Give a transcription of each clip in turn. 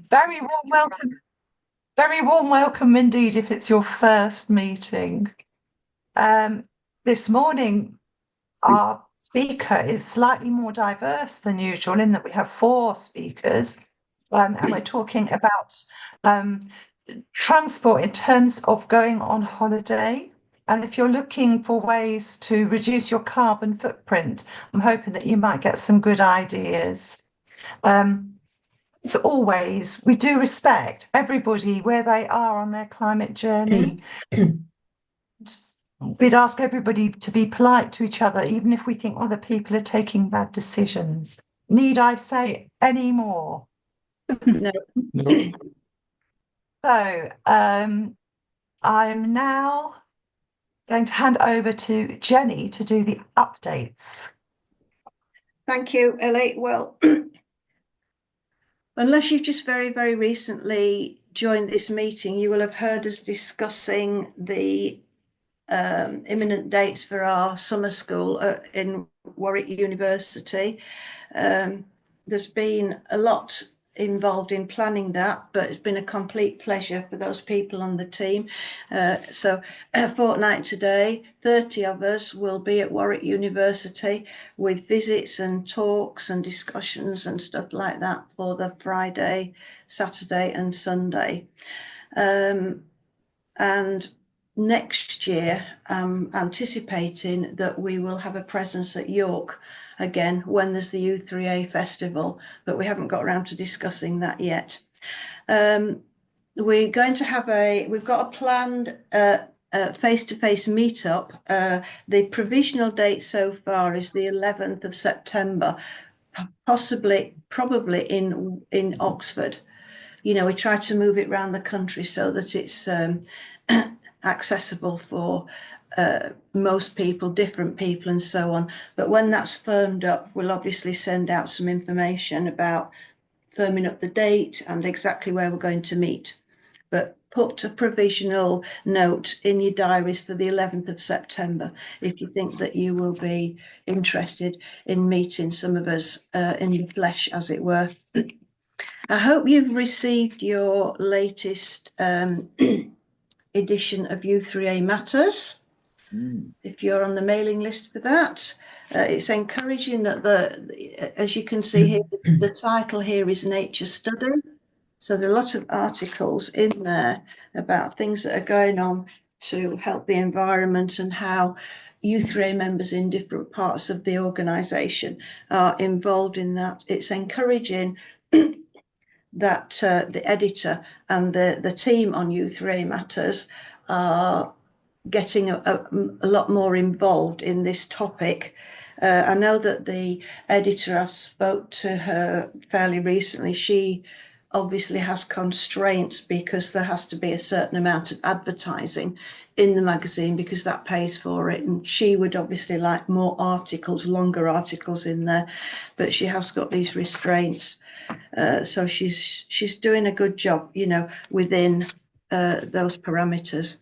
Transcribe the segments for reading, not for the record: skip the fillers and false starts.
very warm welcome, very warm welcome indeed if it's your first meeting. Um, this morning, our speaker is slightly more diverse than usual in that we have four speakers, and we're talking about transport in terms of going on holiday. And if you're looking for ways to reduce your carbon footprint, I'm hoping that you might get some good ideas. As always, we do respect everybody where they are on their climate journey. We'd ask everybody to be polite to each other, even if we think other people are taking bad decisions. Need I say any more? No. So I'm now going to hand over to Jenny to do the updates. Thank you, Ellie. Well, unless you've just very, very recently joined this meeting, you will have heard us discussing the imminent dates for our summer school in Warwick University. There's been a lot involved in planning that, but it's been a complete pleasure for those people on the team. So a fortnight today, 30 of us will be at Warwick University with visits and talks and discussions and stuff like that for the Friday, Saturday and Sunday. And next year, I'm anticipating that we will have a presence at York again when there's the U3A festival, but we haven't got around to discussing that yet. We're going to have we've got a planned face-to-face meetup. The provisional date so far is the 11th of September, probably in Oxford. You know, we try to move it around the country so that it's accessible for most people, different people and so on. But when that's firmed up, we'll obviously send out some information about firming up the date and exactly where we're going to meet. But put a provisional note in your diaries for the 11th of September if you think that you will be interested in meeting some of us in the flesh, as it were. I hope you've received your latest edition of U3A Matters. If you're on the mailing list for that, it's encouraging that as you can see here, the title here is Nature Study. So there are lots of articles in there about things that are going on to help the environment and how U3A members in different parts of the organisation are involved in that. It's encouraging that the editor and the team on U3A Matters are getting a lot more involved in this topic. I know that the editor, I spoke to her fairly recently, she obviously has constraints because there has to be a certain amount of advertising in the magazine because that pays for it, and she would obviously like more articles, longer articles in there, but she has got these restraints. So she's doing a good job, you know, within those parameters.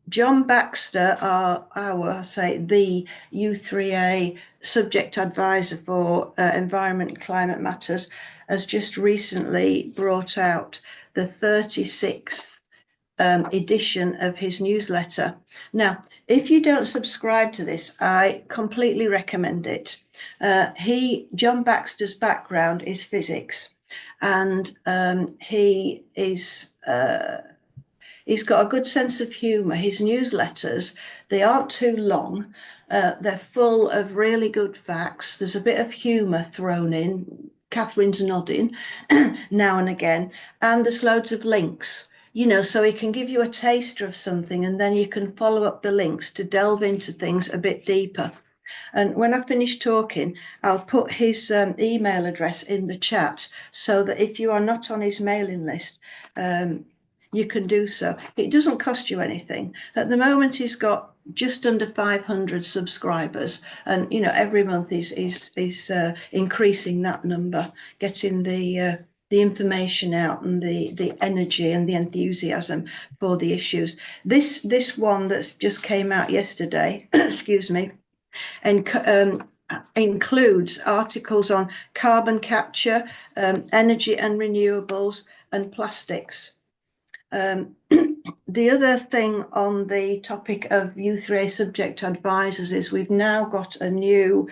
John Baxter, the U3A subject advisor for environment and climate matters, has just recently brought out the 36th edition of his newsletter. Now, if you don't subscribe to this, I completely recommend it. John Baxter's background is physics, and he's got a good sense of humour. His newsletters, they aren't too long. They're full of really good facts. There's a bit of humour thrown in. Catherine's nodding now and again. And there's loads of links, you know, so he can give you a taster of something and then you can follow up the links to delve into things a bit deeper. And when I finish talking, I'll put his email address in the chat so that if you are not on his mailing list, you can do so. It doesn't cost you anything. At the moment, he's got just under 500 subscribers, and you know every month is increasing that number, getting the information out and the energy and the enthusiasm for the issues. This one that's just came out yesterday, excuse me, and includes articles on carbon capture, energy and renewables, and plastics. The other thing on the topic of U3A subject advisors is we've now got a new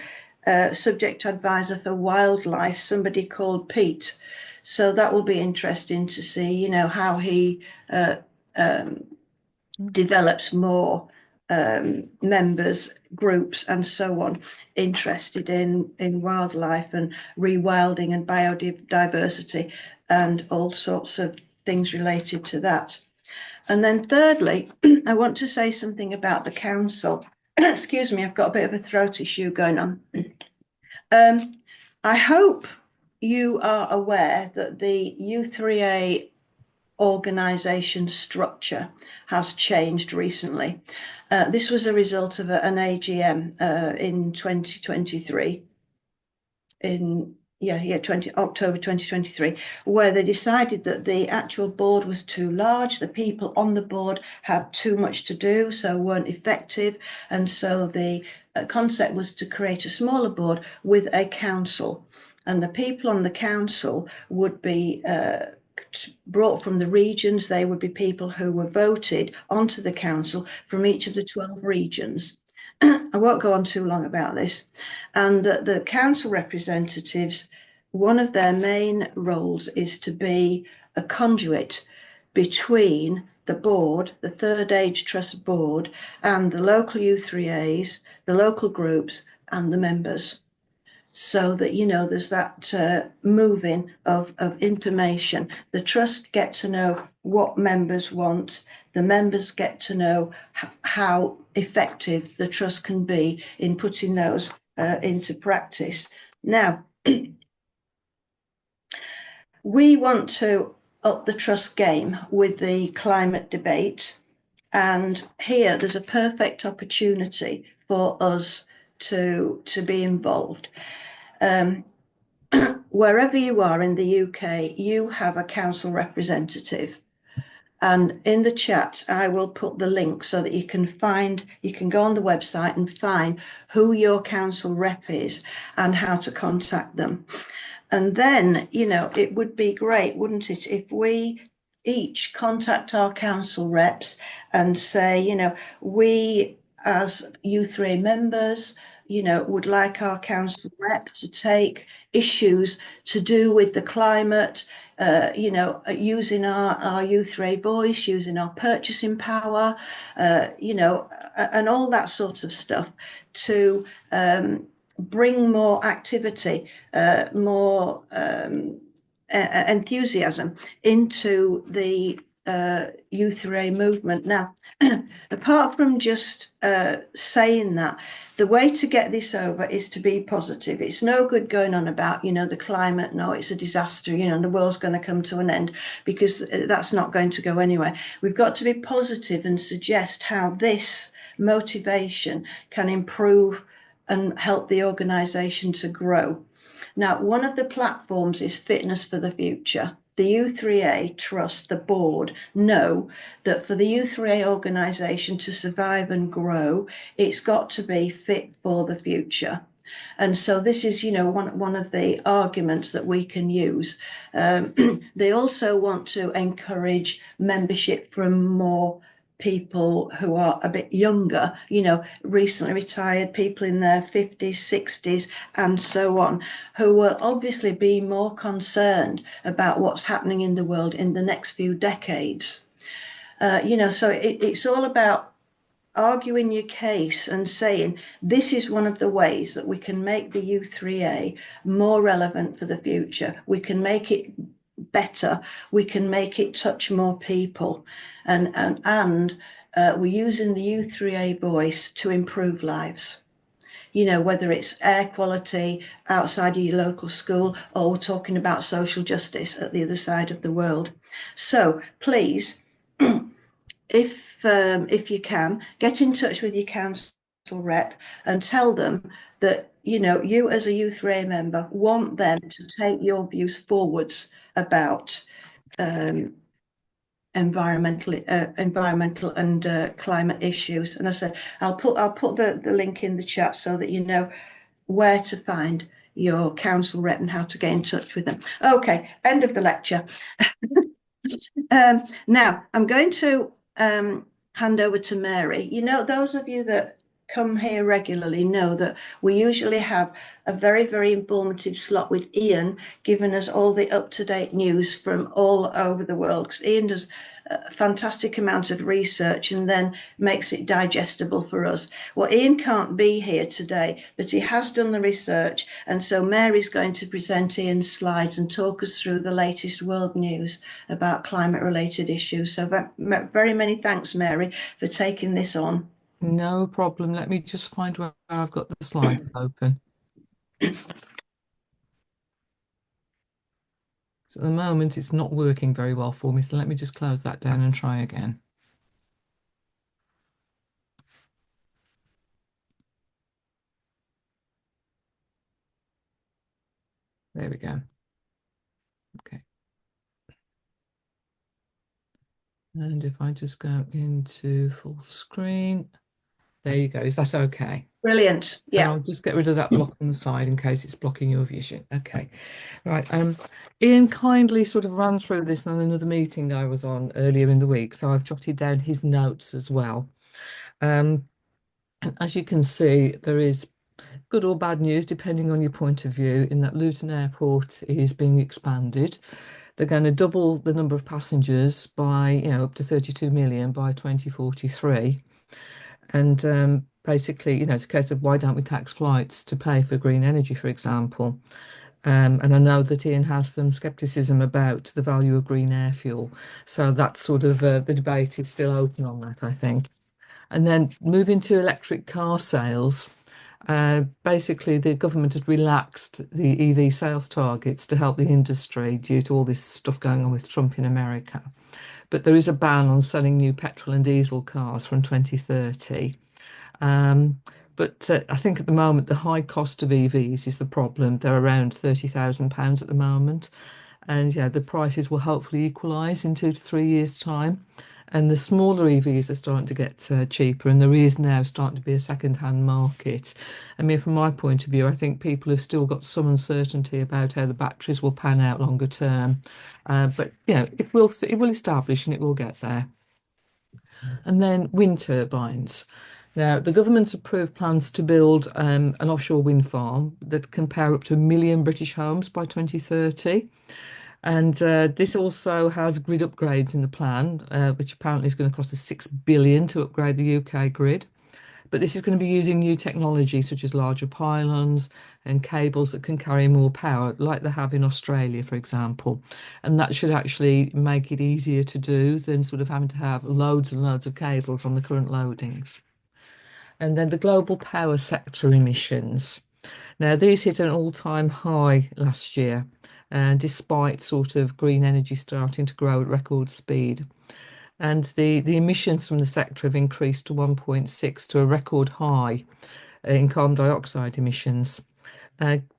subject advisor for wildlife, somebody called Pete. So that will be interesting to see, you know, how he develops more members, groups, and so on, interested in wildlife and rewilding and biodiversity and all sorts of things related to that. And then thirdly, I want to say something about the council. Excuse me, I've got a bit of a throat issue going on. I hope you are aware that the U3A organisation structure has changed recently. This was a result of an AGM in 2023, October 2023, where they decided that the actual board was too large, the people on the board had too much to do, so weren't effective, and so the concept was to create a smaller board with a council, and the people on the council would be brought from the regions. They would be people who were voted onto the council from each of the 12 regions. I won't go on too long about this. And the council representatives, one of their main roles is to be a conduit between the board, the Third Age Trust board, and the local U3As, the local groups, and the members. So that, you know, there's that moving of information. The trust get to know what members want. The members get to know how effective the trust can be in putting those into practice. Now, we want to up the trust game with the climate debate. And here there's a perfect opportunity for us to be involved. Wherever you are in the UK, you have a council representative. And in the chat, I will put the link so that you can go on the website and find who your council rep is and how to contact them. And then, you know, it would be great, wouldn't it, if we each contact our council reps and say, you know, we as U3A members, you know, would like our council rep to take issues to do with the climate, you know, using our U3A voice, using our purchasing power, you know, and all that sort of stuff to bring more activity, more enthusiasm into the U3A movement. Now, apart from just saying that, the way to get this over is to be positive. It's no good going on about, you know, the climate, no, it's a disaster, you know, the world's going to come to an end, because that's not going to go anywhere. We've got to be positive and suggest how this motivation can improve and help the organisation to grow. Now, one of the platforms is Fitness for the Future. The U3A Trust, the board, know that for the U3A organisation to survive and grow, it's got to be fit for the future. And so this is, you know, one of the arguments that we can use. They also want to encourage membership from more people who are a bit younger, you know, recently retired, people in their 50s, 60s, and so on, who will obviously be more concerned about what's happening in the world in the next few decades. You know, so it's all about arguing your case and saying this is one of the ways that we can make the U3A more relevant for the future. We can make it better, we can make it touch more people, and we're using the U3A voice to improve lives, you know, whether it's air quality outside of your local school, or we're talking about social justice at the other side of the world. So please, if you can, get in touch with your council rep and tell them that, you know, you as a U3A member want them to take your views forwards about environmental and climate issues. And I said, I'll put the link in the chat so that you know where to find your council rep and how to get in touch with them. Okay, end of the lecture. Now, I'm going to hand over to Mary. You know, those of you that come here regularly know that we usually have a very, very informative slot with Ian, giving us all the up-to-date news from all over the world, because Ian does a fantastic amount of research and then makes it digestible for us. Well, Ian can't be here today, but he has done the research, and so Mary's going to present Ian's slides and talk us through the latest world news about climate-related issues. So very many thanks, Mary, for taking this on. No problem. Let me just find where I've got the slides open. So at the moment, it's not working very well for me. So let me just close that down and try again. There we go. Okay. And if I just go into full screen, there you go. Is that okay? Brilliant. Yeah. And I'll just get rid of that block on the side in case it's blocking your vision. Okay. Right. Ian kindly sort of ran through this on another meeting I was on earlier in the week, so I've jotted down his notes as well. As you can see, there is good or bad news, depending on your point of view, in that Luton Airport is being expanded. They're going to double the number of passengers by, up to 32 million by 2043. And basically, it's a case of why don't we tax flights to pay for green energy, for example. And I know that Ian has some skepticism about the value of green air fuel. So that's sort of the debate is still open on that, I think. And then moving to electric car sales, basically the government had relaxed the EV sales targets to help the industry due to all this stuff going on with Trump in America. But there is a ban on selling new petrol and diesel cars from 2030. But I think at the moment the high cost of EVs is the problem. They're around £30,000 at the moment. And yeah, the prices will hopefully equalise in 2 to 3 years' time. And the smaller EVs are starting to get cheaper, and there is now starting to be a second-hand market. I mean, from my point of view, I think people have still got some uncertainty about how the batteries will pan out longer term. But it will establish and it will get there. And then wind turbines. Now, the government's approved plans to build an offshore wind farm that can power up to 1 million British homes by 2030. And this also has grid upgrades in the plan, which apparently is going to cost us 6 billion to upgrade the UK grid. But this is going to be using new technology such as larger pylons and cables that can carry more power, like they have in Australia, for example. And that should actually make it easier to do than sort of having to have loads and loads of cables on the current loadings. And then the global power sector emissions. Now, these hit an all-time high last year, despite sort of green energy starting to grow at record speed. And the emissions from the sector have increased to 1.6 to a record high in carbon dioxide emissions.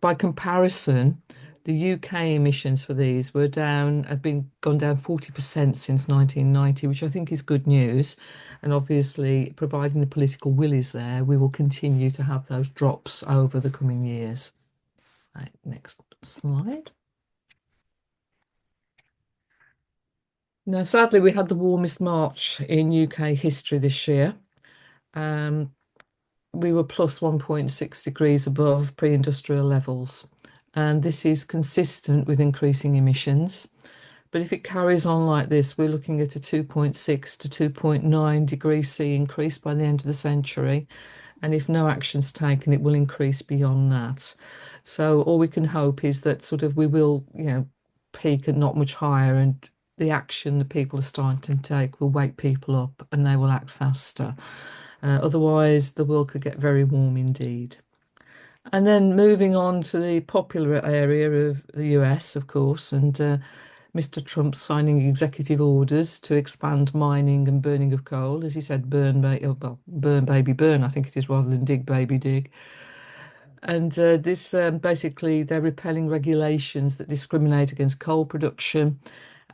By comparison, the UK emissions for these have gone down 40% since 1990, which I think is good news. And obviously, providing the political will is there, we will continue to have those drops over the coming years. Right, next slide. Now, sadly, we had the warmest March in UK history this year. We were plus 1.6 degrees above pre-industrial levels. And this is consistent with increasing emissions. But if it carries on like this, we're looking at a 2.6 to 2.9 degrees C increase by the end of the century. And if no action's taken, it will increase beyond that. So all we can hope is that sort of we will, peak and not much higher, and the action that people are starting to take will wake people up and they will act faster. Otherwise, the world could get very warm indeed. And then moving on to the popular area of the US, of course, and Mr. Trump signing executive orders to expand mining and burning of coal. As he said, burn baby burn, I think it is, rather than dig baby dig. And this basically, they're repelling regulations that discriminate against coal production.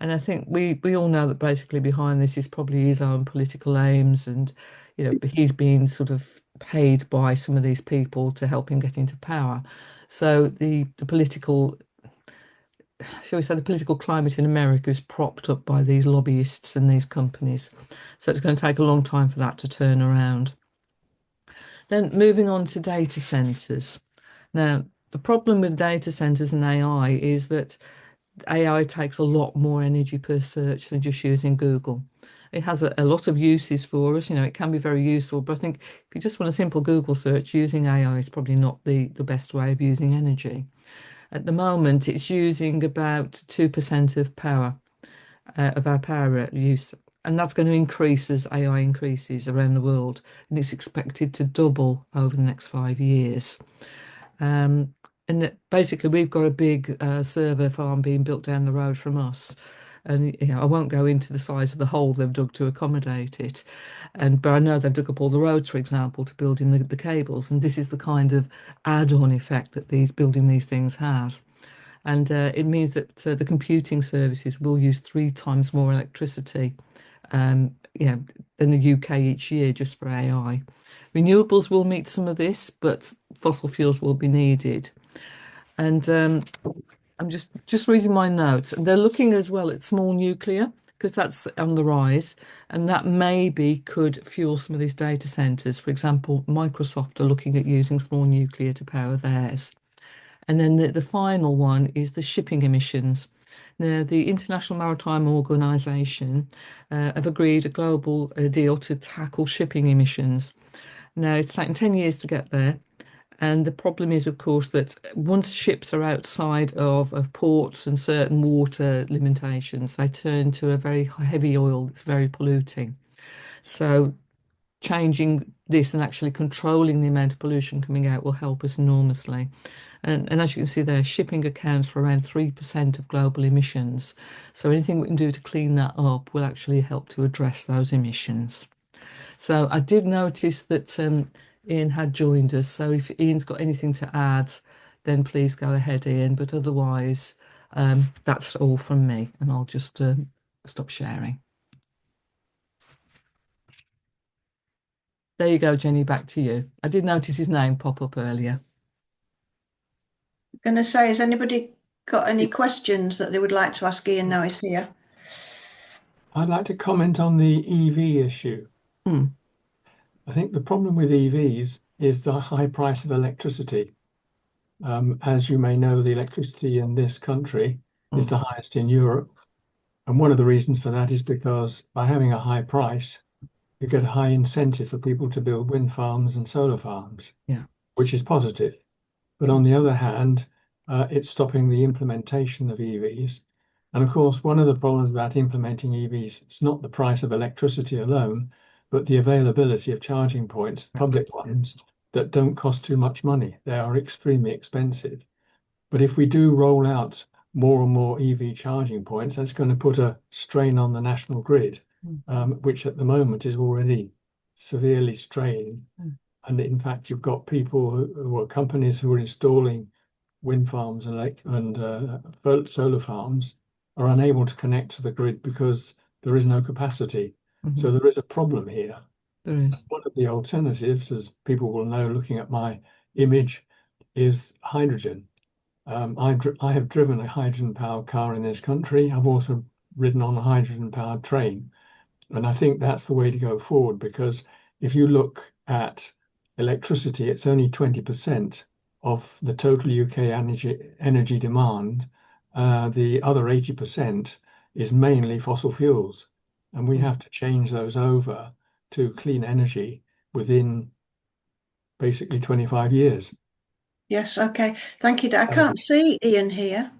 And I think we all know that basically behind this is probably his own political aims and, but he's been sort of paid by some of these people to help him get into power. So the political, shall we say, the political climate in America is propped up by these lobbyists and these companies. So it's going to take a long time for that to turn around. Then moving on to data centers. Now, the problem with data centers and AI is that AI takes a lot more energy per search than just using Google. It has a lot of uses for us. It can be very useful, but I think if you just want a simple Google search, using AI is probably not the best way of using energy. At the moment, it's using about 2% of power, of our power use. And that's going to increase as AI increases around the world. And it's expected to double over the next 5 years. And basically, we've got a big server farm being built down the road from us. And I won't go into the size of the hole they've dug to accommodate it. But I know they've dug up all the roads, for example, to build in the cables. And this is the kind of add-on effect that building these things has. And it means that the computing services will use 3 times more electricity than the UK each year just for AI. Renewables will meet some of this, but fossil fuels will be needed. And I'm just reading my notes. They're looking as well at small nuclear because that's on the rise, and that maybe could fuel some of these data centers. For example, Microsoft are looking at using small nuclear to power theirs. And then the final one is the shipping emissions. Now, the International Maritime Organization have agreed a global deal to tackle shipping emissions. Now, it's taken 10 years to get there. And the problem is, of course, that once ships are outside of ports and certain water limitations, they turn to a very heavy oil that's very polluting. So changing this and actually controlling the amount of pollution coming out will help us enormously. And as you can see there, shipping accounts for around 3% of global emissions. So anything we can do to clean that up will actually help to address those emissions. So I did notice that Ian had joined us. So if Ian's got anything to add, then please go ahead, Ian. But otherwise, that's all from me. And I'll just stop sharing. There you go, Jenny, back to you. I did notice his name pop up earlier. Going to say, has anybody got any questions that they would like to ask Ian now he's here? I'd like to comment on the EV issue. I think the problem with EVs is the high price of electricity. As you may know, the electricity in this country is the highest in Europe. And one of the reasons for that is because by having a high price, you get a high incentive for people to build wind farms and solar farms, which is positive. But on the other hand, it's stopping the implementation of EVs. And of course, one of the problems about implementing EVs is not the price of electricity alone, but the availability of charging points, public ones, that don't cost too much money. They are extremely expensive. But if we do roll out more and more EV charging points, that's going to put a strain on the national grid, which at the moment is already severely strained. And in fact, you've got people who are companies who are installing wind farms and solar farms are unable to connect to the grid because there is no capacity. So there is a problem here. There is. One of the alternatives, as people will know looking at my image, is hydrogen. I have driven a hydrogen-powered car in this country. I've also ridden on a hydrogen-powered train. And I think that's the way to go forward, because if you look at electricity, it's only 20% of the total UK energy demand. The other 80% is mainly fossil fuels. And we have to change those over to clean energy within basically 25 years. Yes, okay. Thank you. I can't see Ian here.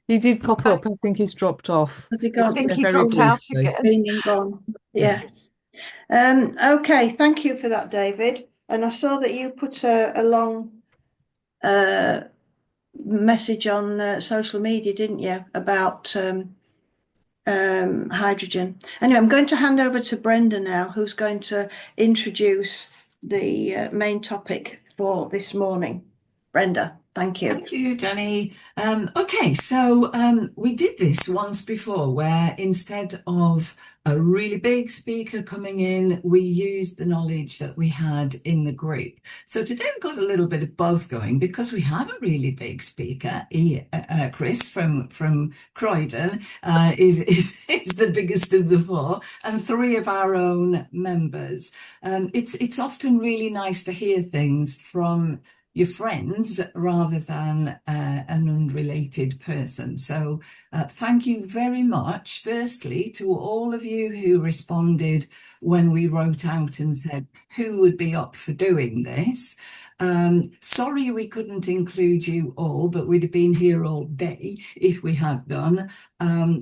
He did pop up. I think he's dropped off. Has he gone? I think he Very dropped out briefly. again. Been and gone. Yes. Okay, thank you for that, David. And I saw that you put a long message on social media, didn't you, about hydrogen. Anyway, I'm going to hand over to Brenda now, who's going to introduce the main topic for this morning. Brenda. Thank you. Thank you, Jenny. Okay, so we did this once before where instead of a really big speaker coming in, we used the knowledge that we had in the group. So today we've got a little bit of both going because we have a really big speaker. Chris from Croydon is the biggest of the four, and three of our own members. It's often really nice to hear things from your friends rather than an unrelated person. So thank you very much, firstly, to all of you who responded when we wrote out and said who would be up for doing this. Sorry we couldn't include you all, but we'd have been here all day if we had done.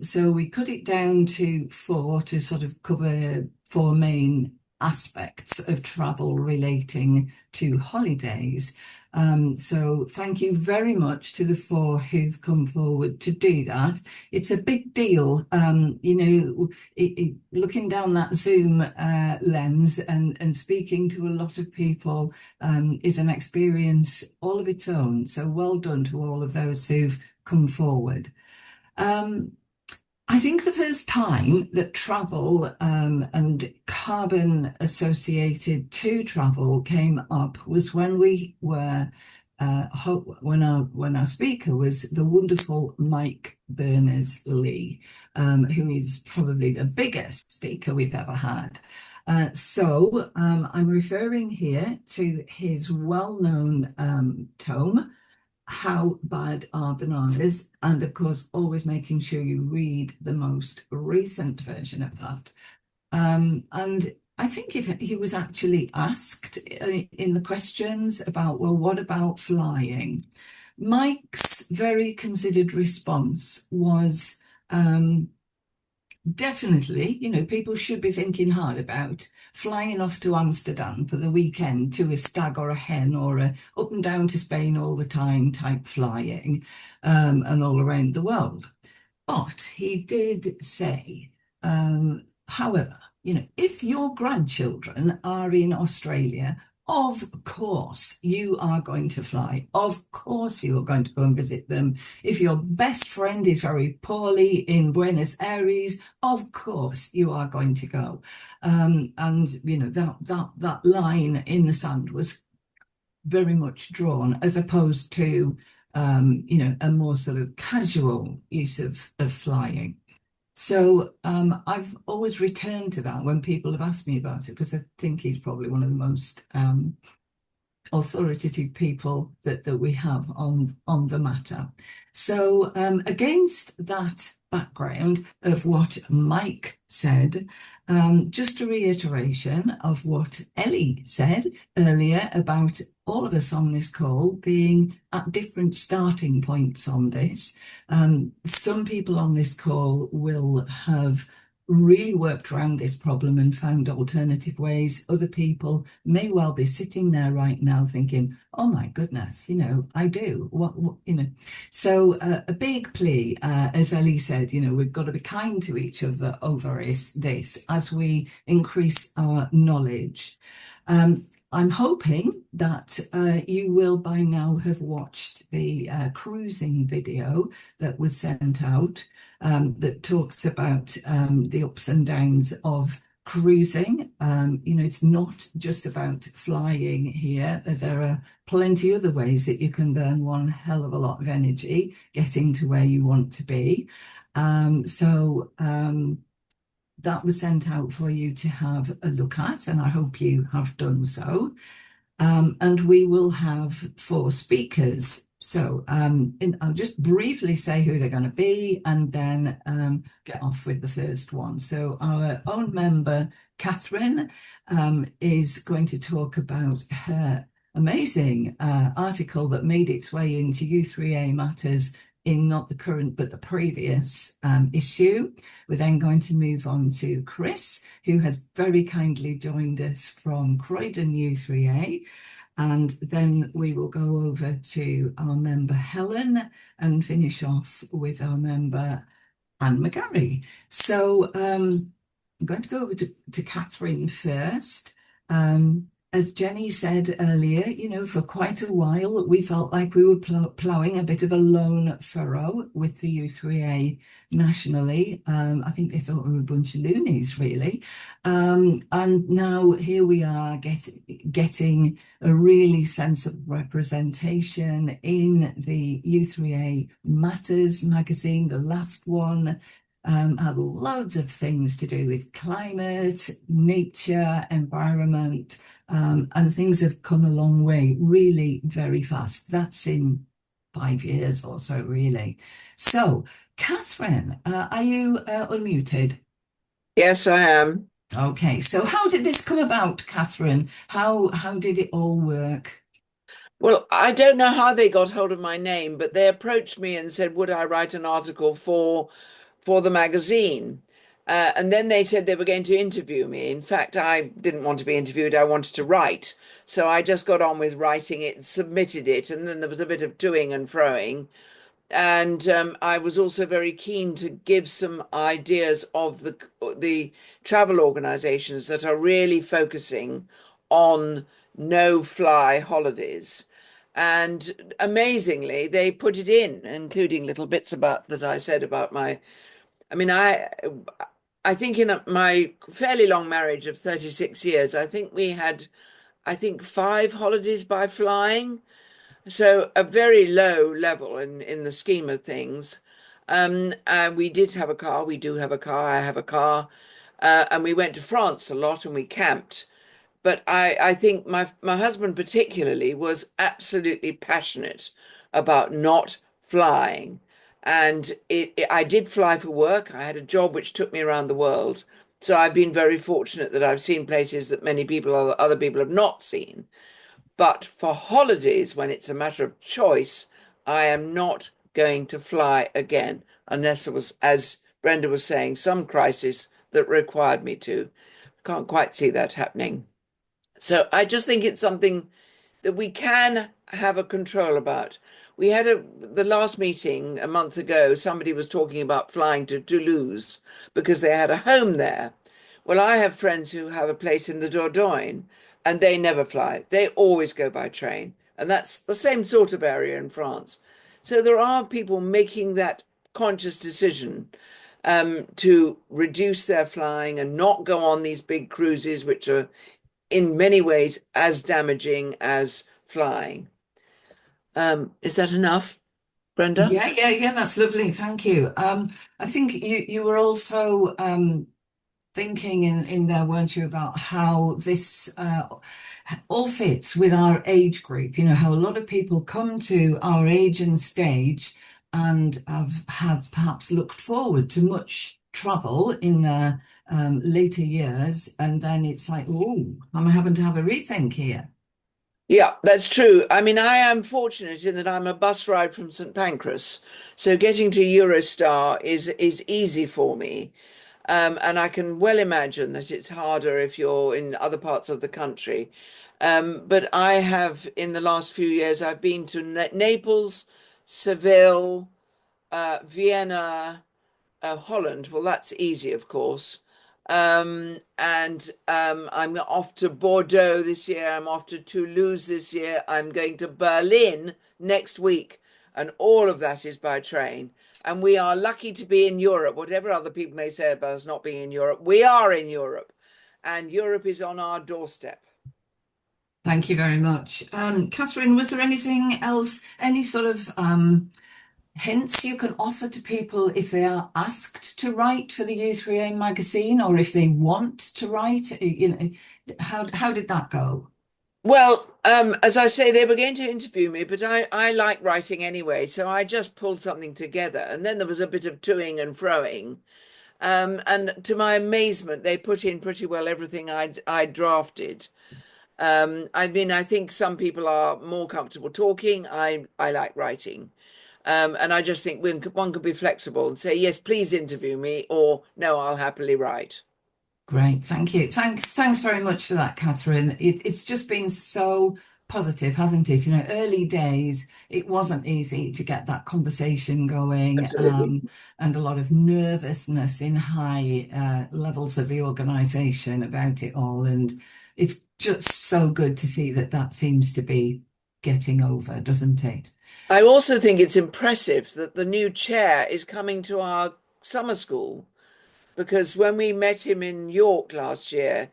So we cut it down to 4 to sort of cover 4 main aspects of travel relating to holidays. So thank you very much to the 4 who've come forward to do that. It's a big deal, you know, looking down that Zoom lens and speaking to a lot of people is an experience all of its own. So well done to all of those who've come forward. I think the first time that travel and carbon associated to travel came up was when we were when our speaker was the wonderful Mike Berners-Lee, who is probably the biggest speaker we've ever had. So I'm referring here to his well-known tome, How Bad Are Bananas? And of course, always making sure you read the most recent version of that. And I think he was actually asked in the questions about, well, what about flying? Mike's very considered response was, definitely, you know, people should be thinking hard about flying off to Amsterdam for the weekend to a stag or a hen or a up and down to Spain all the time type flying and all around the world. But he did say, however, you know, if your grandchildren are in Australia, of course you are going to fly. Of course you are going to go and visit them. If your best friend is very poorly in Buenos Aires, of course you are going to go. And you know, that line in the sand was very much drawn as opposed to you know, a more sort of casual use of flying. So I've always returned to that when people have asked me about it, because I think he's probably one of the most authoritative people that we have on the matter. So against that background of what Mike said, just a reiteration of what Ellie said earlier about all of us on this call being at different starting points on this. Some people on this call will have really worked around this problem and found alternative ways. Other people may well be sitting there right now thinking, oh my goodness, you know, I do, what you know. So a big plea, as Ellie said, you know, we've got to be kind to each other over this as we increase our knowledge. I'm hoping that you will by now have watched the cruising video that was sent out that talks about the ups and downs of cruising. You know, it's not just about flying here. There are plenty other ways that you can burn one hell of a lot of energy getting to where you want to be. That was sent out for you to have a look at, and I hope you have done so. And we will have 4 speakers. So I'll just briefly say who they're going to be and then get off with the first one. So our own member, Catherine, is going to talk about her amazing article that made its way into U3A Matters in not the current but the previous issue. We're then going to move on to Chris, who has very kindly joined us from Croydon U3A. And then we will go over to our member Helen and finish off with our member Anne McGarry. So I'm going to go over to Catherine first. as Jenny said earlier, you know, for quite a while, we felt like we were ploughing a bit of a lone furrow with the U3A nationally. I think they thought we were a bunch of loonies, really. And now here we are getting a really sensible representation in the U3A Matters magazine, the last one. Had loads of things to do with climate, nature, environment, and things have come a long way, really very fast. That's in 5 years or so, really. So, Catherine, are you unmuted? Yes, I am. Okay, so how did this come about, Catherine? How did it all work? Well, I don't know how they got hold of my name, but they approached me and said, would I write an article for the magazine? And then they said they were going to interview me. In fact, I didn't want to be interviewed. I wanted to write. So I just got on with writing it, submitted it, and then there was a bit of toing and froing. And I was also very keen to give some ideas of the travel organizations that are really focusing on no-fly holidays. And amazingly, they put it in, including little bits about that I said about my. I mean, I think in my fairly long marriage of 36 years, I think we had, 5 holidays by flying. So a very low level in the scheme of things. We did have a car. We do have a car. I have a car. And we went to France a lot and we camped. But I think my husband particularly was absolutely passionate about not flying. And I did fly for work. I had a job which took me around the world. So I've been very fortunate that I've seen places that many people, other people have not seen. But for holidays, when it's a matter of choice, I am not going to fly again unless there was, as Brenda was saying, some crisis that required me to. Can't quite see that happening. So I just think it's something that we can have a control about. We had the last meeting a month ago, somebody was talking about flying to Toulouse because they had a home there. Well, I have friends who have a place in the Dordogne and they never fly. They always go by train. And that's the same sort of area in France. So there are people making that conscious decision to reduce their flying and not go on these big cruises, which are in many ways as damaging as flying. Is that enough, Brenda? Yeah, that's lovely. Thank you. I think you were also thinking in there, weren't you, about how this all fits with our age group, you know, how a lot of people come to our age and stage and have perhaps looked forward to much travel in their later years, and then it's like, oh, I'm having to have a rethink here. Yeah, that's true. I mean, I am fortunate in that I'm a bus ride from St. Pancras, so getting to Eurostar is easy for me. And I can well imagine that it's harder if you're in other parts of the country. But I have, in the last few years, I've been to Naples, Seville, Vienna, Holland. Well, that's easy, of course. I'm off to Bordeaux this year. I'm off to Toulouse this year. I'm going to Berlin next week. And all of that is by train. And we are lucky to be in Europe. Whatever other people may say about us not being in Europe, we are in Europe. And Europe is on our doorstep. Thank you very much. Catherine, was there anything else, any sort of hints you can offer to people if they are asked to write for the U3A magazine, or if they want to write? You know, how did that go? Well, as I say, they were going to interview me, but I like writing anyway, so I just pulled something together. And then there was a bit of toing and froing. And to my amazement, they put in pretty well everything I'd drafted. I mean, I think some people are more comfortable talking. I like writing. And I just think one could be flexible and say, yes, please interview me, or no, I'll happily write. Great, thank you. Thanks very much for that, Catherine. It's just been so positive, hasn't it? You know, early days, it wasn't easy to get that conversation going, and a lot of nervousness in high levels of the organisation about it all. And it's just so good to see that that seems to be getting over, doesn't it? I also think it's impressive that the new chair is coming to our summer school, because when we met him in York last year,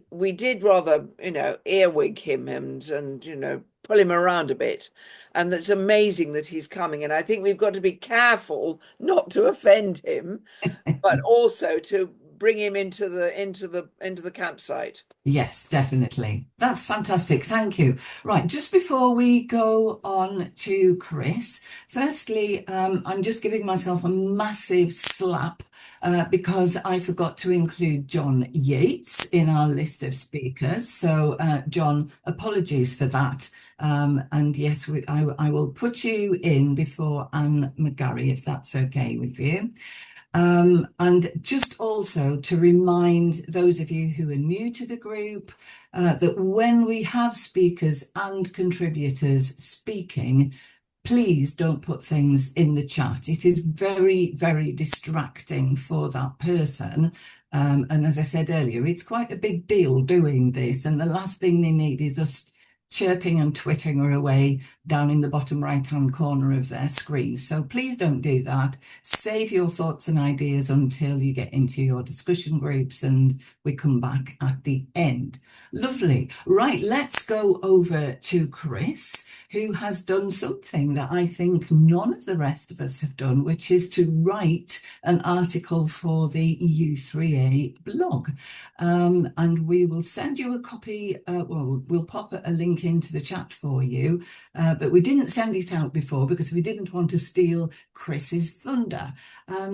we did rather, earwig him and pull him around a bit. And it's amazing that he's coming. And I think we've got to be careful not to offend him, but also to bring him into the campsite. Yes, definitely. That's fantastic. Thank you. Right, just before we go on to Chris, firstly, I'm just giving myself a massive slap because I forgot to include John Yates in our list of speakers. So, John, apologies for that. And yes, I will put you in before Anne McGarry, if that's okay with you. And just also to remind those of you who are new to the group that when we have speakers and contributors speaking, please don't put things in the chat. It is very, very distracting for that person. And as I said earlier, it's quite a big deal doing this. And the last thing they need is us chirping and twittering away down in the bottom right-hand corner of their screen. So please don't do that. Save your thoughts and ideas until you get into your discussion groups and we come back at the end. Lovely. Right, let's go over to Chris, who has done something that I think none of the rest of us have done, which is to write an article for the EU3A blog. And we will send you a copy, we'll pop a link into the chat for you, but we didn't send it out before because we didn't want to steal Chris's thunder.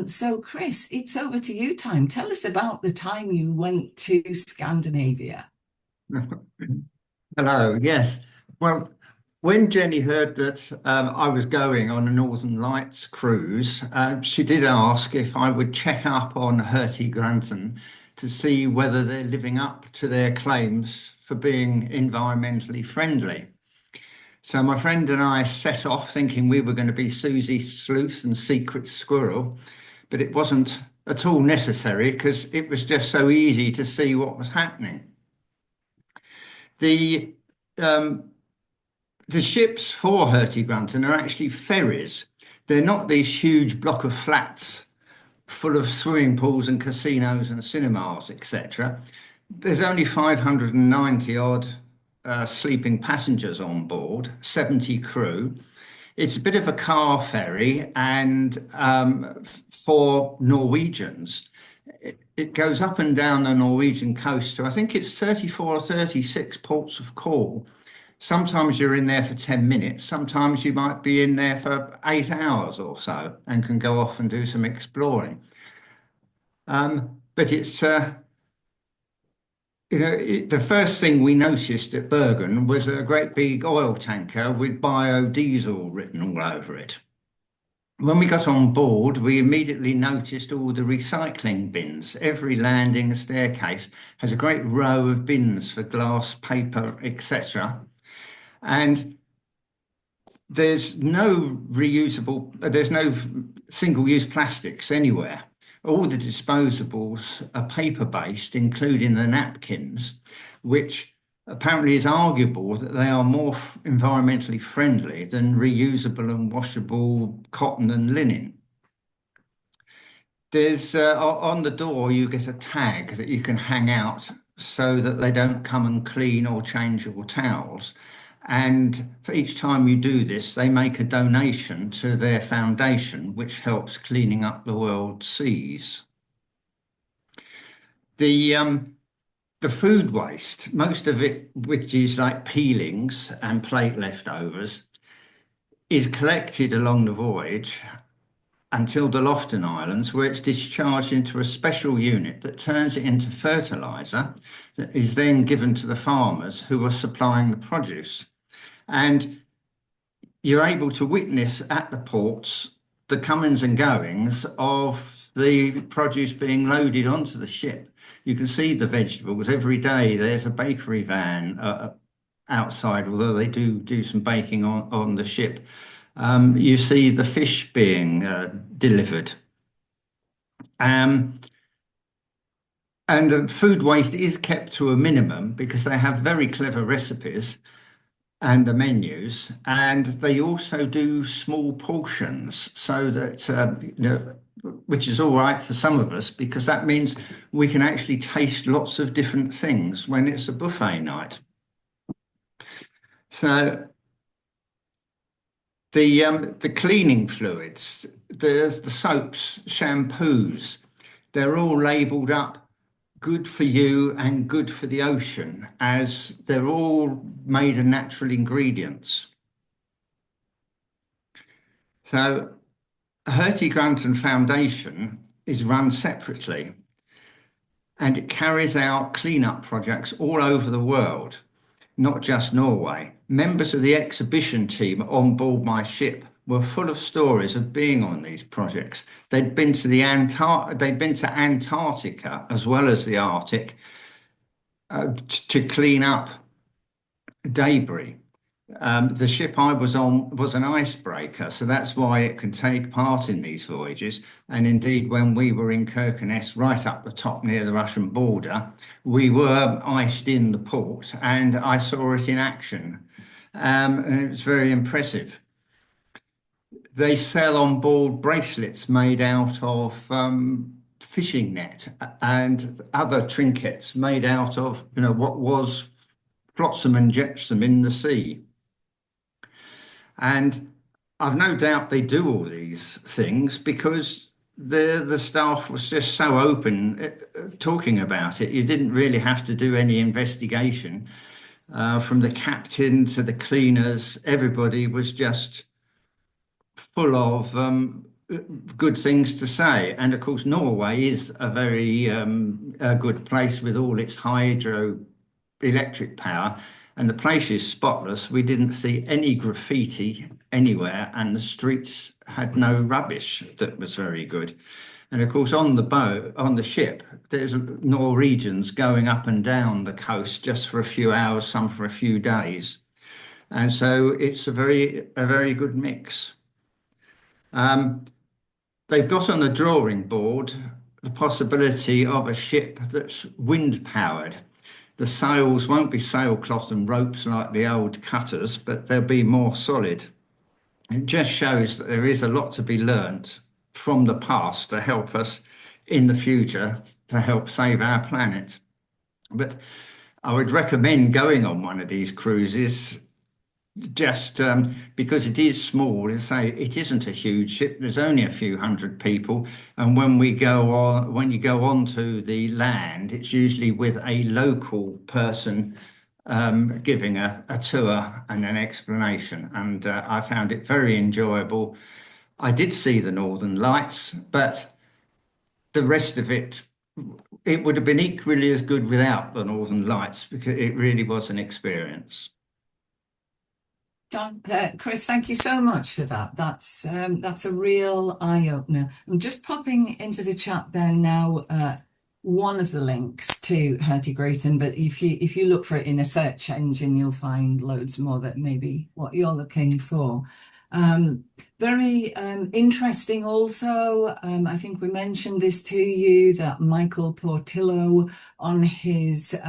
So Chris, it's over to you time. Tell us about the time you went to Scandinavia. Hello, yes. Well, when Jenny heard that I was going on a Northern Lights cruise, she did ask if I would check up on Hurtigruten to see whether they're living up to their claims for being environmentally friendly. So my friend and I set off thinking we were going to be Susie Sleuth and Secret Squirrel, but it wasn't at all necessary because it was just so easy to see what was happening. The ships for Hurtigruten are actually ferries. They're not these huge block of flats full of swimming pools and casinos and cinemas, etc. There's only 590 odd sleeping passengers on board, 70 crew. It's a bit of a car ferry, and for Norwegians, it goes up and down the Norwegian coast to, I think it's 34 or 36 ports of call. Sometimes you're in there for 10 minutes. Sometimes you might be in there for 8 hours or so and can go off and do some exploring. But it's, the first thing we noticed at Bergen was a great big oil tanker with biodiesel written all over it. When we got on board, we immediately noticed all the recycling bins. Every landing staircase has a great row of bins for glass, paper, etc. And there's no single-use plastics anywhere. All the disposables are paper-based, including the napkins, which apparently is arguable that they are more environmentally friendly than reusable and washable cotton and linen. There's on the door, you get a tag that you can hang out so that they don't come and clean or change your towels. And for each time you do this, they make a donation to their foundation, which helps cleaning up the world's seas. The food waste, most of it, which is like peelings and plate leftovers, is collected along the voyage until the Lofton Islands, where it's discharged into a special unit that turns it into fertilizer that is then given to the farmers who are supplying the produce. And you're able to witness at the ports the comings and goings of the produce being loaded onto the ship. You can see the vegetables every day. There's a bakery van outside, although they do some baking on the ship. You see the fish being delivered. And food waste is kept to a minimum because they have very clever recipes and the menus, and they also do small portions so that, which is all right for some of us because that means we can actually taste lots of different things when it's a buffet night. So the cleaning fluids, there's the soaps, shampoos, they're all labelled up good for you and good for the ocean, as they're all made of natural ingredients. So Hertie Grunton Foundation is run separately and it carries out cleanup projects all over the world, not just Norway. Members of the exhibition team on board my ship were full of stories of being on these projects. They'd been to Antarctica as well as the Arctic to clean up debris. The ship I was on was an icebreaker, so that's why it can take part in these voyages. And indeed, when we were in Kirkenes, right up the top near the Russian border, we were iced in the port and I saw it in action. And it was very impressive. They sell on board bracelets made out of fishing net and other trinkets made out of, what was flotsam and jetsam in the sea. And I've no doubt they do all these things because the staff was just so open talking about it. You didn't really have to do any investigation. From the captain to the cleaners, everybody was just full of good things to say. And of course, Norway is a very a good place with all its hydroelectric power. And the place is spotless. We didn't see any graffiti anywhere, and the streets had no rubbish. That was very good. And of course, on the boat, on the ship, there's Norwegians going up and down the coast just for a few hours, some for a few days. And so it's a very good mix. They've got on the drawing board the possibility of a ship that's wind powered. The sails won't be sailcloth and ropes like the old cutters, but they'll be more solid. It just shows that there is a lot to be learnt from the past to help us in the future to help save our planet. But I would recommend going on one of these cruises just because it is small. Say it isn't a huge ship. There's only a few hundred people, and when you go onto the land, it's usually with a local person giving a tour and an explanation. And I found it very enjoyable. I did see the Northern Lights, but the rest of it would have been equally as good without the Northern Lights because it really was an experience. John, Chris, thank you so much for that. That's a real eye-opener. I'm just popping into the chat there now one of the links to Hertie Grunton, but if you look for it in a search engine, you'll find loads more that may be what you're looking for. Very interesting also. I think we mentioned this to you, that Michael Portillo on his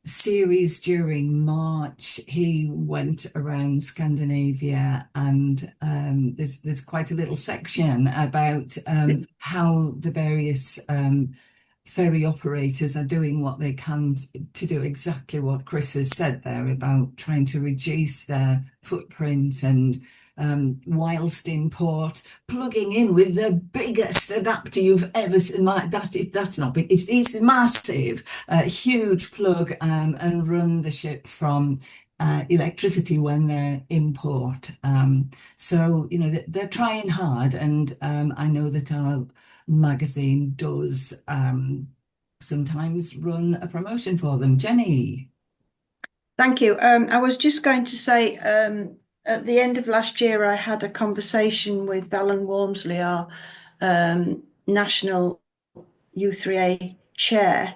series during March, he went around Scandinavia, and there's quite a little section about how the various ferry operators are doing what they can to do exactly what Chris has said there about trying to reduce their footprint and whilst in port, plugging in with the biggest adapter you've ever seen. That's not big, it's massive, huge plug, and run the ship from electricity when they're in port. So, they're trying hard, and I know that our magazine does sometimes run a promotion for them. Jenny. Thank you. I was just going to say, at the end of last year, I had a conversation with Alan Walmsley, our national U3A chair,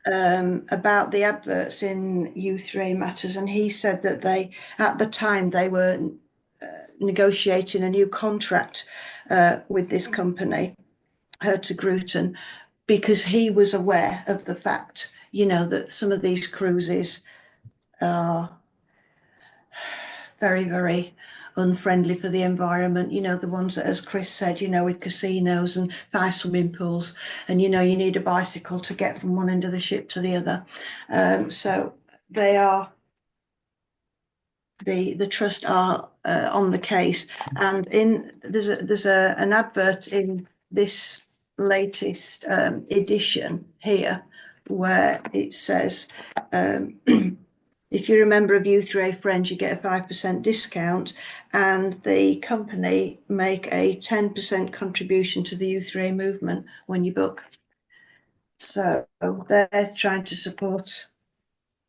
about the adverts in U3A Matters. And he said that at the time, they were negotiating a new contract with this company, Hertie Grunton. because he was aware of the fact, you know, that some of these cruises are very, very unfriendly for the environment, you know, the ones that, as Chris said, you know, with casinos and 5 swimming pools, and you know, you need a bicycle to get from one end of the ship to the other. So they are, the trust are on the case, and there's an advert in this latest edition here where it says, if you're a member of U3A Friends, you get a 5% discount, and the company make a 10% contribution to the U3A movement when you book. So they're trying to support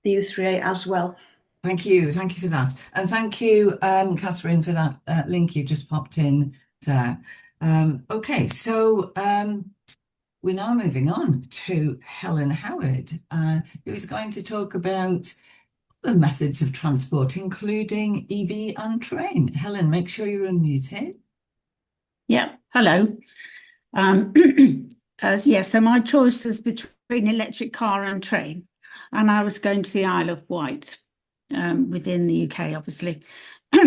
the U3A as well. Thank you for that, and thank you, Catherine, for that link you just popped in there. Okay, so we're now moving on to Helen Howard, who is going to talk about the methods of transport, including EV and train. Helen, make sure you're unmuted. Yeah, hello. Yeah, so my choice was between electric car and train, and I was going to the Isle of Wight, within the UK, obviously.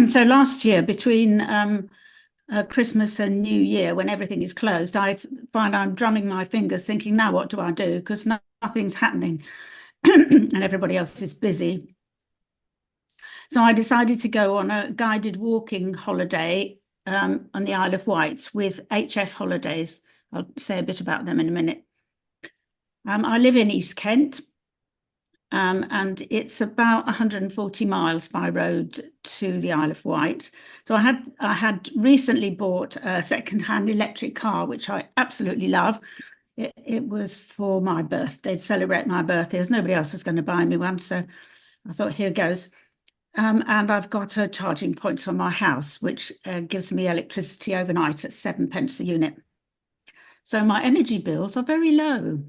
So last year, between Christmas and New Year, when everything is closed, I find I'm drumming my fingers thinking, now what do I do? Because nothing's happening and everybody else is busy. So I decided to go on a guided walking holiday on the Isle of Wight with HF Holidays. I'll say a bit about them in a minute. I live in East Kent, and it's about 140 miles by road to the Isle of Wight. So I had recently bought a second-hand electric car, which I absolutely love. It was for my birthday, to celebrate my birthday, as nobody else was going to buy me one. So I thought, here goes. And I've got a charging point on my house, which gives me electricity overnight at 7p a unit. So my energy bills are very low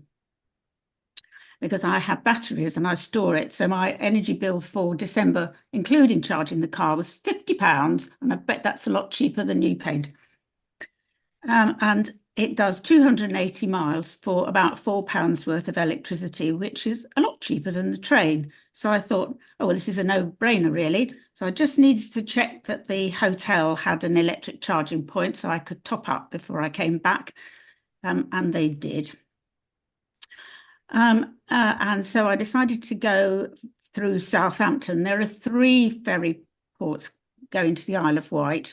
because I have batteries and I store it. So my energy bill for December, including charging the car, was £50. And I bet that's a lot cheaper than you paid. And it does 280 miles for about £4 worth of electricity, which is a lot cheaper than the train. So I thought, oh, well, this is a no-brainer, really. So I just needed to check that the hotel had an electric charging point so I could top up before I came back. And they did. And so I decided to go through Southampton. There are 3 ferry ports going to the Isle of Wight,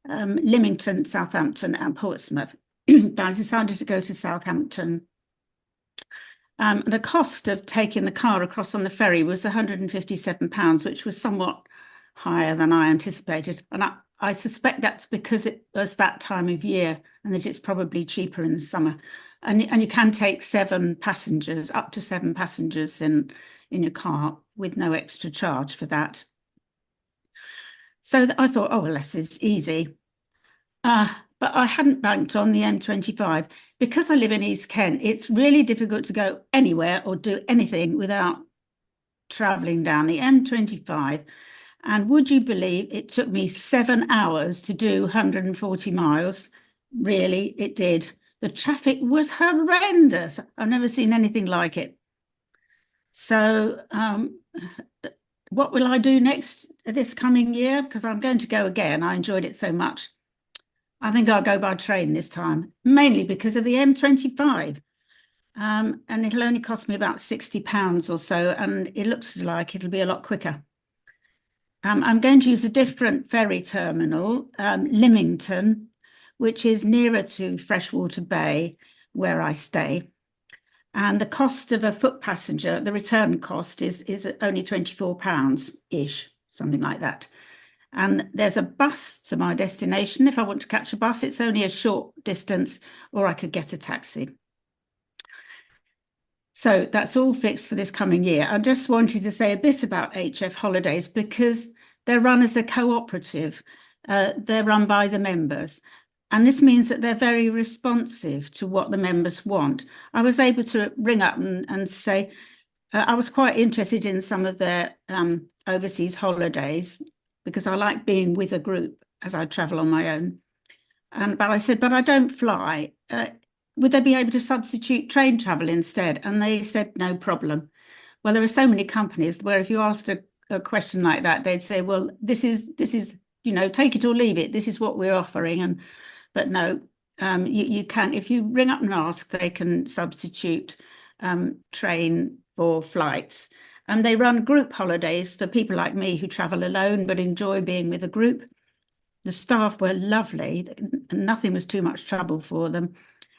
Lymington, Southampton and Portsmouth. But I decided to go to Southampton. The cost of taking the car across on the ferry was £157, which was somewhat higher than I anticipated. And I suspect that's because it was that time of year and that it's probably cheaper in the summer. And you can take 7 passengers, up to 7 passengers in your car with no extra charge for that. So I thought, oh, well, this is easy. But I hadn't banked on the M25. Because I live in East Kent, it's really difficult to go anywhere or do anything without travelling down the M25. And would you believe it took me 7 hours to do 140 miles? Really, it did. The traffic was horrendous. I've never seen anything like it. So what will I do next this coming year? Because I'm going to go again. I enjoyed it so much. I think I'll go by train this time, mainly because of the M25. And it'll only cost me about £60 or so, and it looks like it'll be a lot quicker. I'm going to use a different ferry terminal, Lymington, which is nearer to Freshwater Bay, where I stay. And the cost of a foot passenger, the return cost is only £24-ish, something like that. And there's a bus to my destination. If I want to catch a bus, it's only a short distance, or I could get a taxi. So that's all fixed for this coming year. I just wanted to say a bit about HF Holidays because they're run as a cooperative. They're run by the members. And this means that they're very responsive to what the members want. I was able to ring up and say, I was quite interested in some of their overseas holidays because I like being with a group as I travel on my own. But I said, but I don't fly. would they be able to substitute train travel instead? And they said, no problem. Well, there are so many companies where if you asked a question like that, they'd say, well, this is, take it or leave it. This is what we're offering. But no, you can, if you ring up and ask, they can substitute train for flights. And they run group holidays for people like me who travel alone but enjoy being with a group. The staff were lovely, and nothing was too much trouble for them.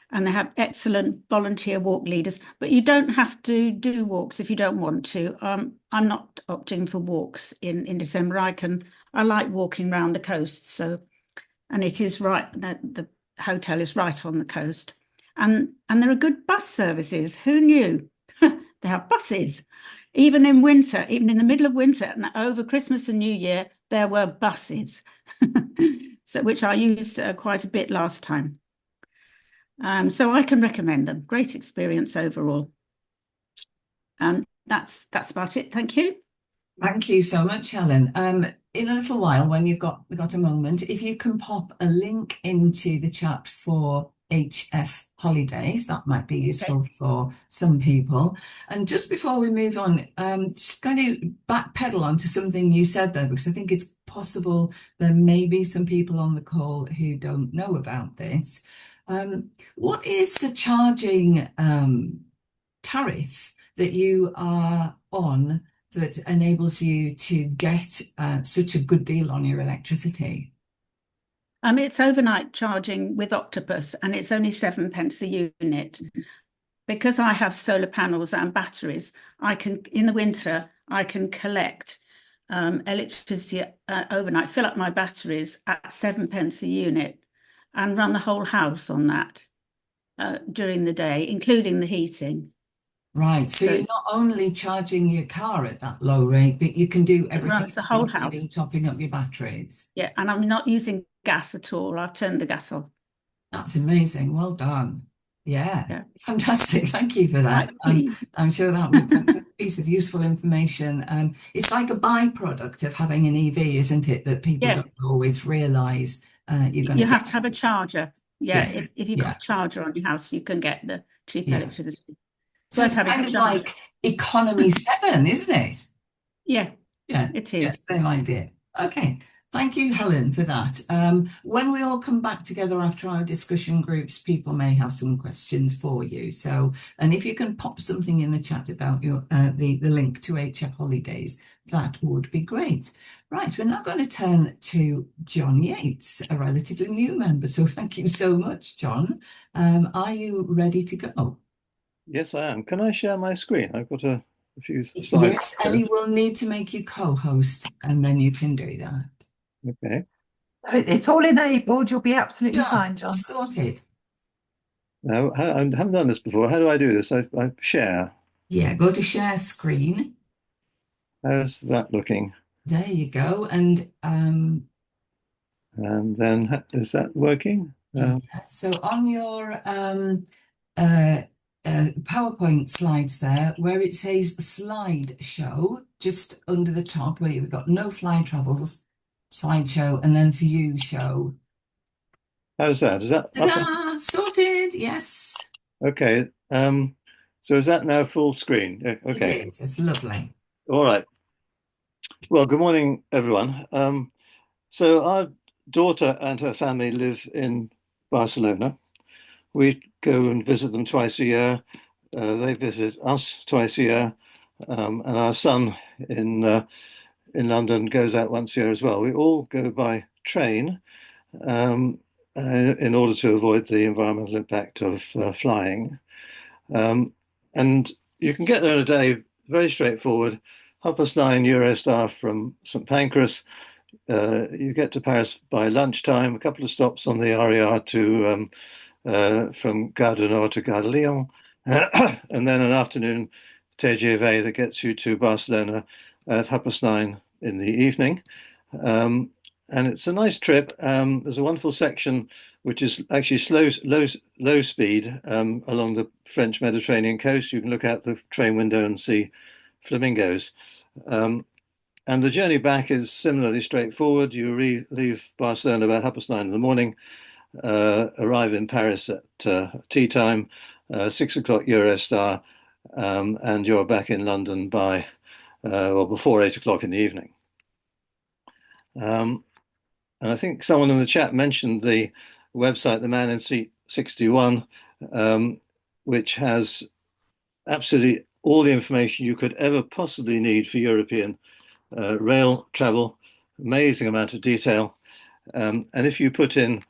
And they have excellent volunteer walk leaders, but you don't have to do walks if you don't want to. I'm not opting for walks in December. I like walking around the coast. So, and it is right, the hotel is right on the coast. And there are good bus services. Who knew? They have buses. Even in winter, even in the middle of winter and over Christmas and New Year, there were buses, so which I used quite a bit last time. So I can recommend them. Great experience overall. That's about it. Thank you. Thank you so much, Helen. In a little while, when you've got a moment, if you can pop a link into the chat for HF holidays, that might be useful for some people. And just before we move on, just kind of backpedal onto something you said there, because I think it's possible there may be some people on the call who don't know about this. What is the charging tariff that you are on that enables you to get such a good deal on your electricity? It's overnight charging with Octopus, and it's only 7p a unit. Because I have solar panels and batteries, in the winter, I can collect electricity overnight, fill up my batteries at 7p a unit, and run the whole house on that during the day, including the heating. Right, so you're not only charging your car at that low rate, but you can do everything. Runs the whole house. Topping up your batteries. Yeah, and I'm not using gas at all. I've turned the gas off. That's amazing. Well done. Yeah. Fantastic. Thank you for that. I'm sure that would be a piece of useful information. It's like a byproduct of having an EV, isn't it? That people don't always realise. You have to have a charger. Yeah, yes. If you've got a charger on your house, you can get the cheap electricity. So it's kind of like economy 7, isn't it? Yeah, it is. Same idea. Okay. Thank you, Helen, for that. When we all come back together after our discussion groups, people may have some questions for you. So, and if you can pop something in the chat about your the link to HF Holidays, that would be great. Right, we're now going to turn to John Yates, a relatively new member. So thank you so much, John. Are you ready to go? Yes, I am. Can I share my screen? I've got a few slides. Yes, Ellie will need to make you co-host, and then you can do that. Okay. It's all enabled. You'll be absolutely fine, John. Sorted. Now, I haven't done this before. How do I do this? I share. Yeah, go to share screen. How's that looking? There you go. And then is that working? So on your PowerPoint slides there, where it says slideshow, just under the top where you've got no fly travels, slideshow, and then view show. How's that? Is that Ta-da! Sorted? Yes. Okay. So is that now full screen? Okay. It is. It's lovely. All right. Well, good morning, everyone. So our daughter and her family live in Barcelona. We go and visit them twice a year. They visit us twice a year, and our son in London goes out once a year as well. We all go by train in order to avoid the environmental impact of flying. And you can get there in a day, very straightforward. 9:30 Eurostar from St Pancras. You get to Paris by lunchtime. A couple of stops on the RER to from Gare du Nord to Gare de Lyon, and then an afternoon TGV that gets you to Barcelona at 9:30 in the evening. And it's a nice trip. There's a wonderful section which is actually low speed along the French Mediterranean coast. You can look out the train window and see flamingos. And the journey back is similarly straightforward. You leave Barcelona about 9:30 in the morning, arrive in Paris at tea time, 6 o'clock Eurostar, and you're back in London by before 8 o'clock in the evening. And I think someone in the chat mentioned the website, The Man in Seat 61, which has absolutely all the information you could ever possibly need for European rail travel, amazing amount of detail. And if you put in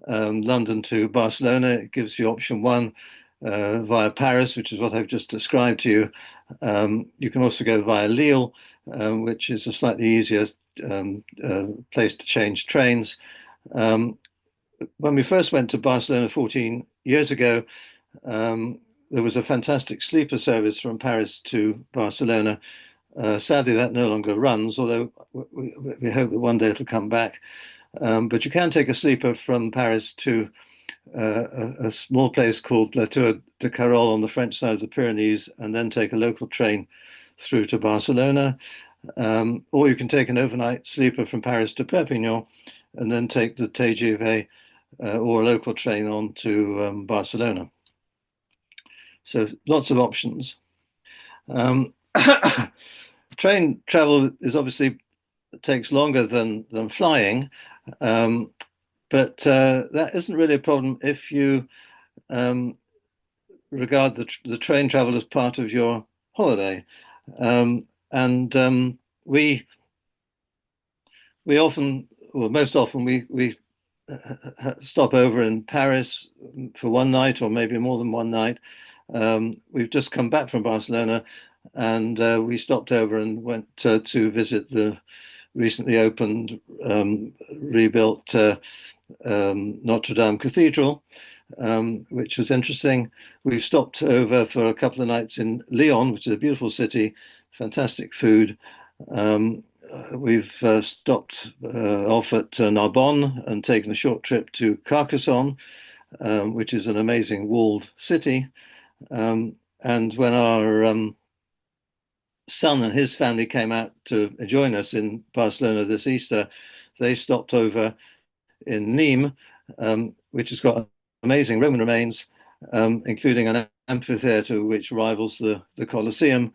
London to Barcelona, it gives you option 1 via Paris, which is what I've just described to you. You can also go via Lille, which is a slightly easier place to change trains. When we first went to Barcelona 14 years ago, there was a fantastic sleeper service from Paris to Barcelona. Sadly, that no longer runs, although we hope that one day it'll come back. But you can take a sleeper from Paris to a small place called La Tour de Carol on the French side of the Pyrenees, and then take a local train through to Barcelona. Or you can take an overnight sleeper from Paris to Perpignan, and then take the TGV or a local train on to Barcelona. So lots of options. Train travel is obviously takes longer than flying, but that isn't really a problem if you regard the train travel as part of your holiday. We often, well, most often we stop over in Paris for one night or maybe more than one night. We've just come back from Barcelona, and we stopped over and went to visit the recently opened, rebuilt Notre Dame Cathedral, which was interesting. We've stopped over for a couple of nights in Lyon, which is a beautiful city, fantastic food. We've stopped off at Narbonne and taken a short trip to Carcassonne, which is an amazing walled city. And when our son and his family came out to join us in Barcelona this Easter, they stopped over in Nîmes, which has got amazing Roman remains, including an amphitheatre which rivals the Colosseum.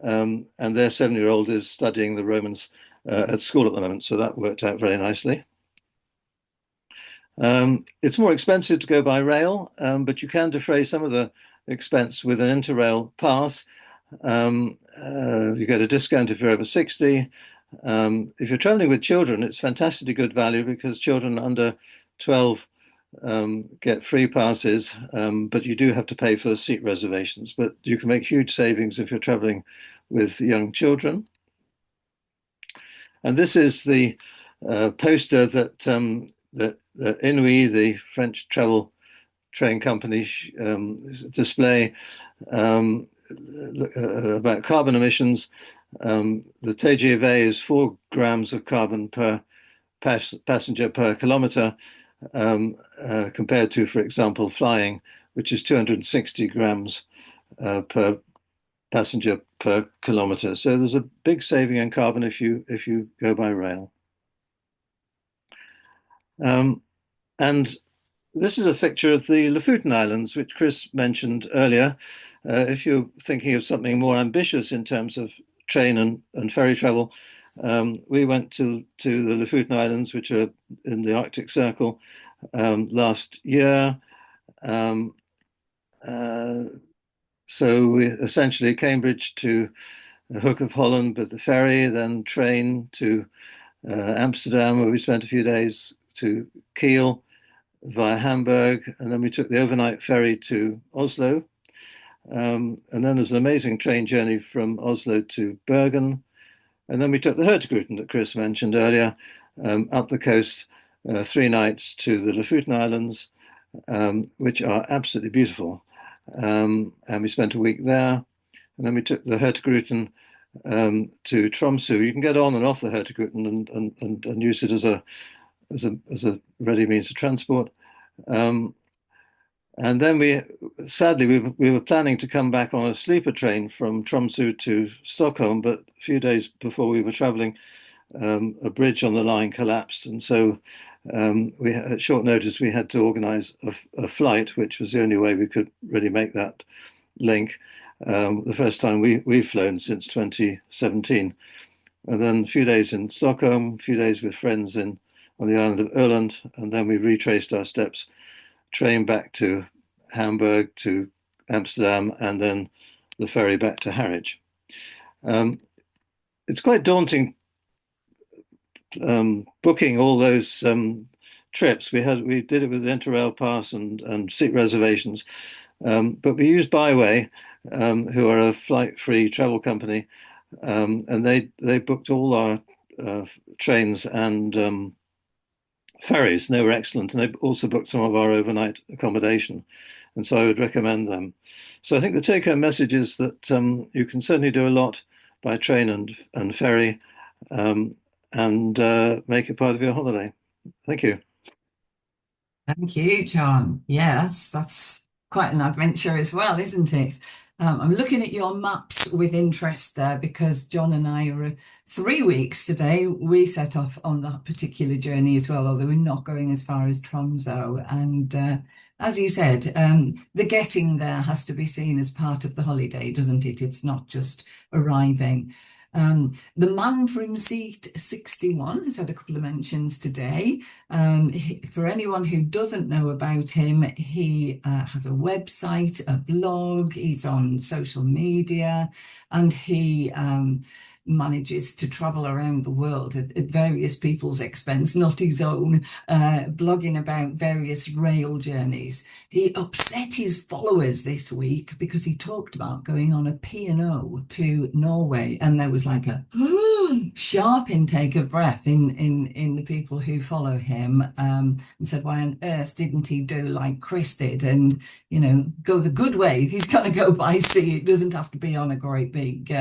And their 7-year-old is studying the Romans at school at the moment, so that worked out very nicely. It's more expensive to go by rail, but you can defray some of the expense with an Interrail pass. You get a discount if you're over 60. If you're traveling with children, it's fantastically good value because children under 12 get free passes, but you do have to pay for seat reservations. But you can make huge savings if you're traveling with young children. And this is the poster that Inouï, the French travel train company, display about carbon emissions. The TGV is 4 grams of carbon per passenger per kilometer, compared to, for example, flying, which is 260 grams per passenger per kilometer. So there's a big saving in carbon if you go by rail. And this is a picture of the Lofoten Islands, which Chris mentioned earlier. If you're thinking of something more ambitious in terms of train and ferry travel, we went to the Lofoten Islands, which are in the Arctic Circle, last year. So we essentially Cambridge to Hook of Holland with the ferry, then train to Amsterdam, where we spent a few days, to Kiel via Hamburg, and then we took the overnight ferry to Oslo. And then there's an amazing train journey from Oslo to Bergen. And then we took the Hurtigruten that Chris mentioned earlier, up the coast, 3 nights to the Lofoten Islands, which are absolutely beautiful. And we spent a week there. And then we took the Hurtigruten to Tromsø. You can get on and off the Hurtigruten and use it as a ready means of transport. And then we were planning to come back on a sleeper train from Tromsø to Stockholm, but a few days before we were traveling, a bridge on the line collapsed, and so we at short notice we had to organise a flight, which was the only way we could really make that link. The first time we've flown since 2017, and then a few days in Stockholm, a few days with friends on the island of Öland, and then we retraced our steps, train back to Hamburg, to Amsterdam, and then the ferry back to Harwich. It's quite daunting booking all those trips. We did it with Interrail Pass and seat reservations, but we used Byway, who are a flight-free travel company, and they booked all our trains and ferries. And they were excellent, and they also booked some of our overnight accommodation, and so I would recommend them. So I think the take-home message is that you can certainly do a lot by train and ferry, and make it part of your holiday. Thank you. Thank you, John. Yeah, that's quite an adventure as well, isn't it? I'm looking at your maps with interest there, because John and I are 3 weeks today. We set off on that particular journey as well, although we're not going as far as Tromsø. And as you said, the getting there has to be seen as part of the holiday, doesn't it? It's not just arriving. The man from seat 61 has had a couple of mentions today. For anyone who doesn't know about him, he has a website, a blog, he's on social media, and he manages to travel around the world at various people's expense, not his own, blogging about various rail journeys. He upset his followers this week because he talked about going on a P&O to Norway, and there was like a sharp intake of breath in the people who follow him, and said, why on earth didn't he do like Chris did and, you know, go the good way? If he's going to go by sea, it doesn't have to be on a great big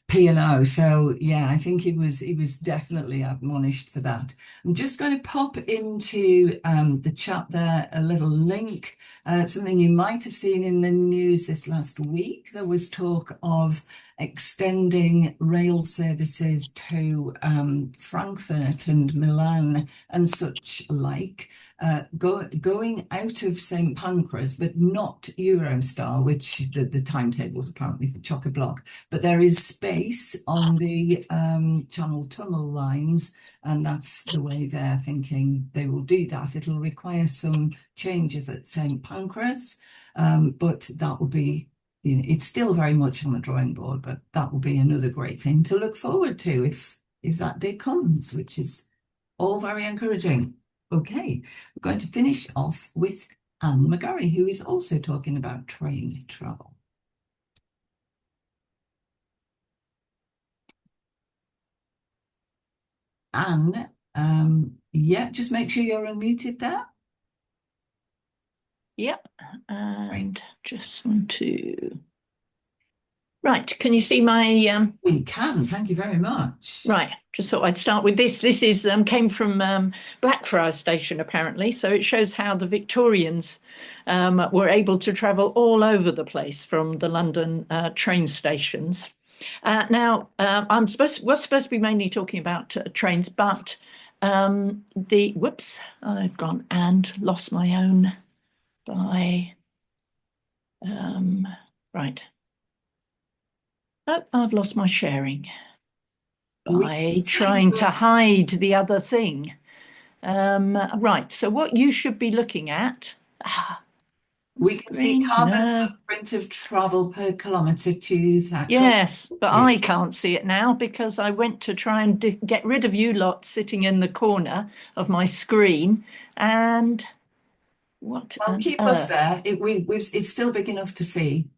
P&O. So yeah, I think he was definitely admonished for that. I'm just going to pop into the chat there a little link, something you might have seen in the news this last week. There was talk of extending rail services to Frankfurt and Milan and such like, going out of St Pancras, but not Eurostar, which the timetable's apparently for chock-a-block. But there is space on the Channel Tunnel lines, and that's the way they're thinking they will do that. It'll require some changes at St Pancras, but that will be, you know, it's still very much on the drawing board, but that will be another great thing to look forward to if that day comes, which is all very encouraging. Okay, we're going to finish off with Anne McGarry, who is also talking about train travel. Anne, yeah, just make sure you're unmuted there. Yep, and just want to... Right, can you see my... We can, thank you very much. Right, just thought I'd start with this. This is came from Blackfriars Station, apparently, so it shows how the Victorians were able to travel all over the place from the London train stations. Now, we're supposed to be mainly talking about trains, but whoops, I've gone and lost my own by... right. Oh, I've lost my sharing by trying to hide the other thing. Right, so what you should be looking at... we can see carbon footprint of travel per kilometre to that. Yes, but I can't see it now because I went to try and get rid of you lot sitting in the corner of my screen, and what? Well, keep us there. It's still big enough to see.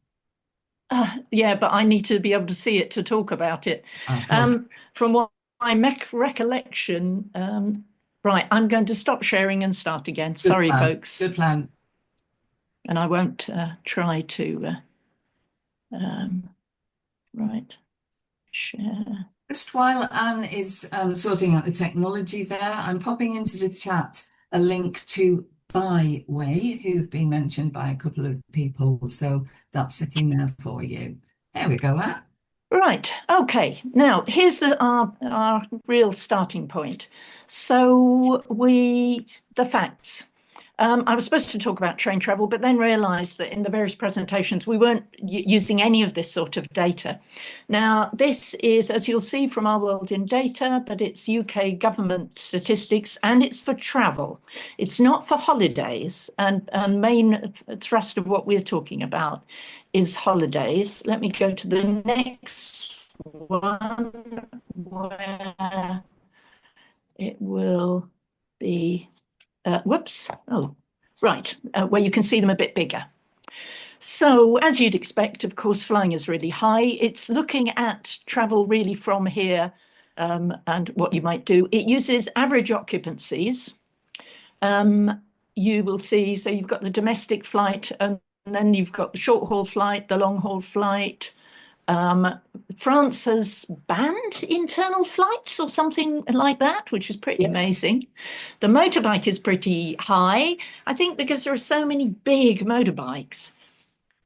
Yeah, but I need to be able to see it to talk about it. From what my recollection, right, I'm going to stop sharing and start again. Sorry, folks. Good plan. And I won't try to, right, share. Just while Anne is sorting out the technology there, I'm popping into the chat a link to Byway, who've been mentioned by a couple of people, so that's sitting there for you. There we go, Anne. Right, okay, now here's our real starting point. So the facts. I was supposed to talk about train travel, but then realized that in the various presentations, we weren't using any of this sort of data. Now, this is, as you'll see from Our World in Data, but it's UK government statistics and it's for travel. It's not for holidays, and main thrust of what we're talking about is holidays. Let me go to the next one where it will be whoops. Oh, right. Where you can see them a bit bigger. So as you'd expect, of course, flying is really high. It's looking at travel really from here and what you might do. It uses average occupancies. You will see, so you've got the domestic flight and then you've got the short haul flight, the long haul flight. France has banned internal flights or something like that, which is pretty amazing. The motorbike is pretty high, I think, because there are so many big motorbikes.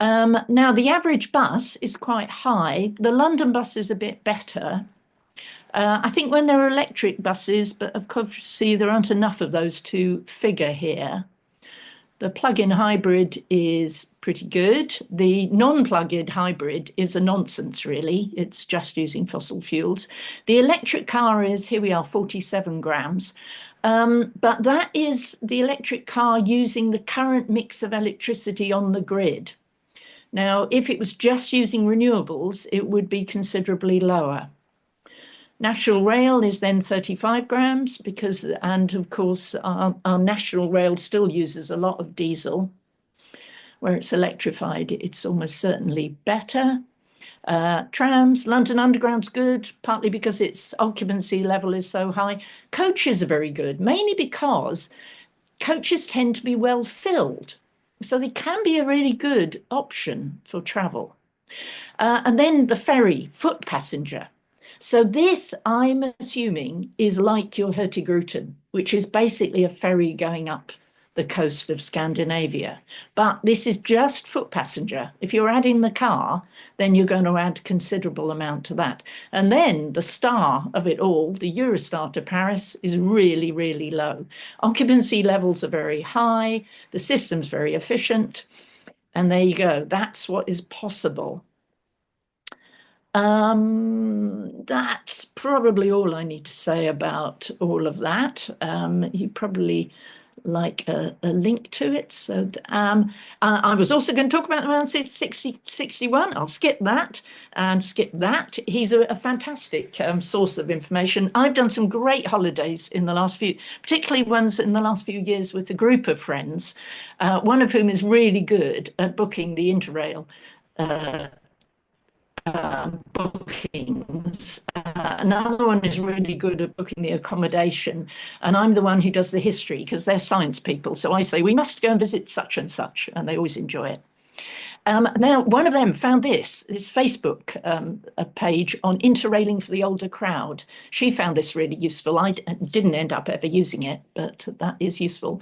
Now, the average bus is quite high. The London bus is a bit better. I think when there are electric buses, but of course, see, there aren't enough of those to figure here. The plug-in hybrid is pretty good. The non-plug-in hybrid is a nonsense, really. It's just using fossil fuels. The electric car is, here we are, 47 grams. But that is the electric car using the current mix of electricity on the grid. Now, if it was just using renewables, it would be considerably lower. National Rail is then 35 grams because, and of course, our National Rail still uses a lot of diesel. Where it's electrified, it's almost certainly better. Trams, London Underground's good, partly because its occupancy level is so high. Coaches are very good, mainly because coaches tend to be well filled. So they can be a really good option for travel. And then the ferry, foot passenger. So this, I'm assuming, is like your Hurtigruten, which is basically a ferry going up the coast of Scandinavia. But this is just foot passenger. If you're adding the car, then you're going to add a considerable amount to that. And then the star of it all, the Eurostar to Paris, is really, really low. Occupancy levels are very high. The system's very efficient. And there you go. That's what is possible. That's probably all I need to say about all of that. You probably like a link to it. So I was also going to talk about the man 61. I'll skip that and skip that. He's a fantastic source of information. I've done some great holidays in the last few, particularly ones in the last few years with a group of friends, one of whom is really good at booking the Interrail bookings. Another one is really good at booking the accommodation, and I'm the one who does the history because they're science people. So I say we must go and visit such and such, and they always enjoy it. Now, one of them found this Facebook a page on interrailing for the older crowd. She found this really useful. I didn't end up ever using it, but that is useful.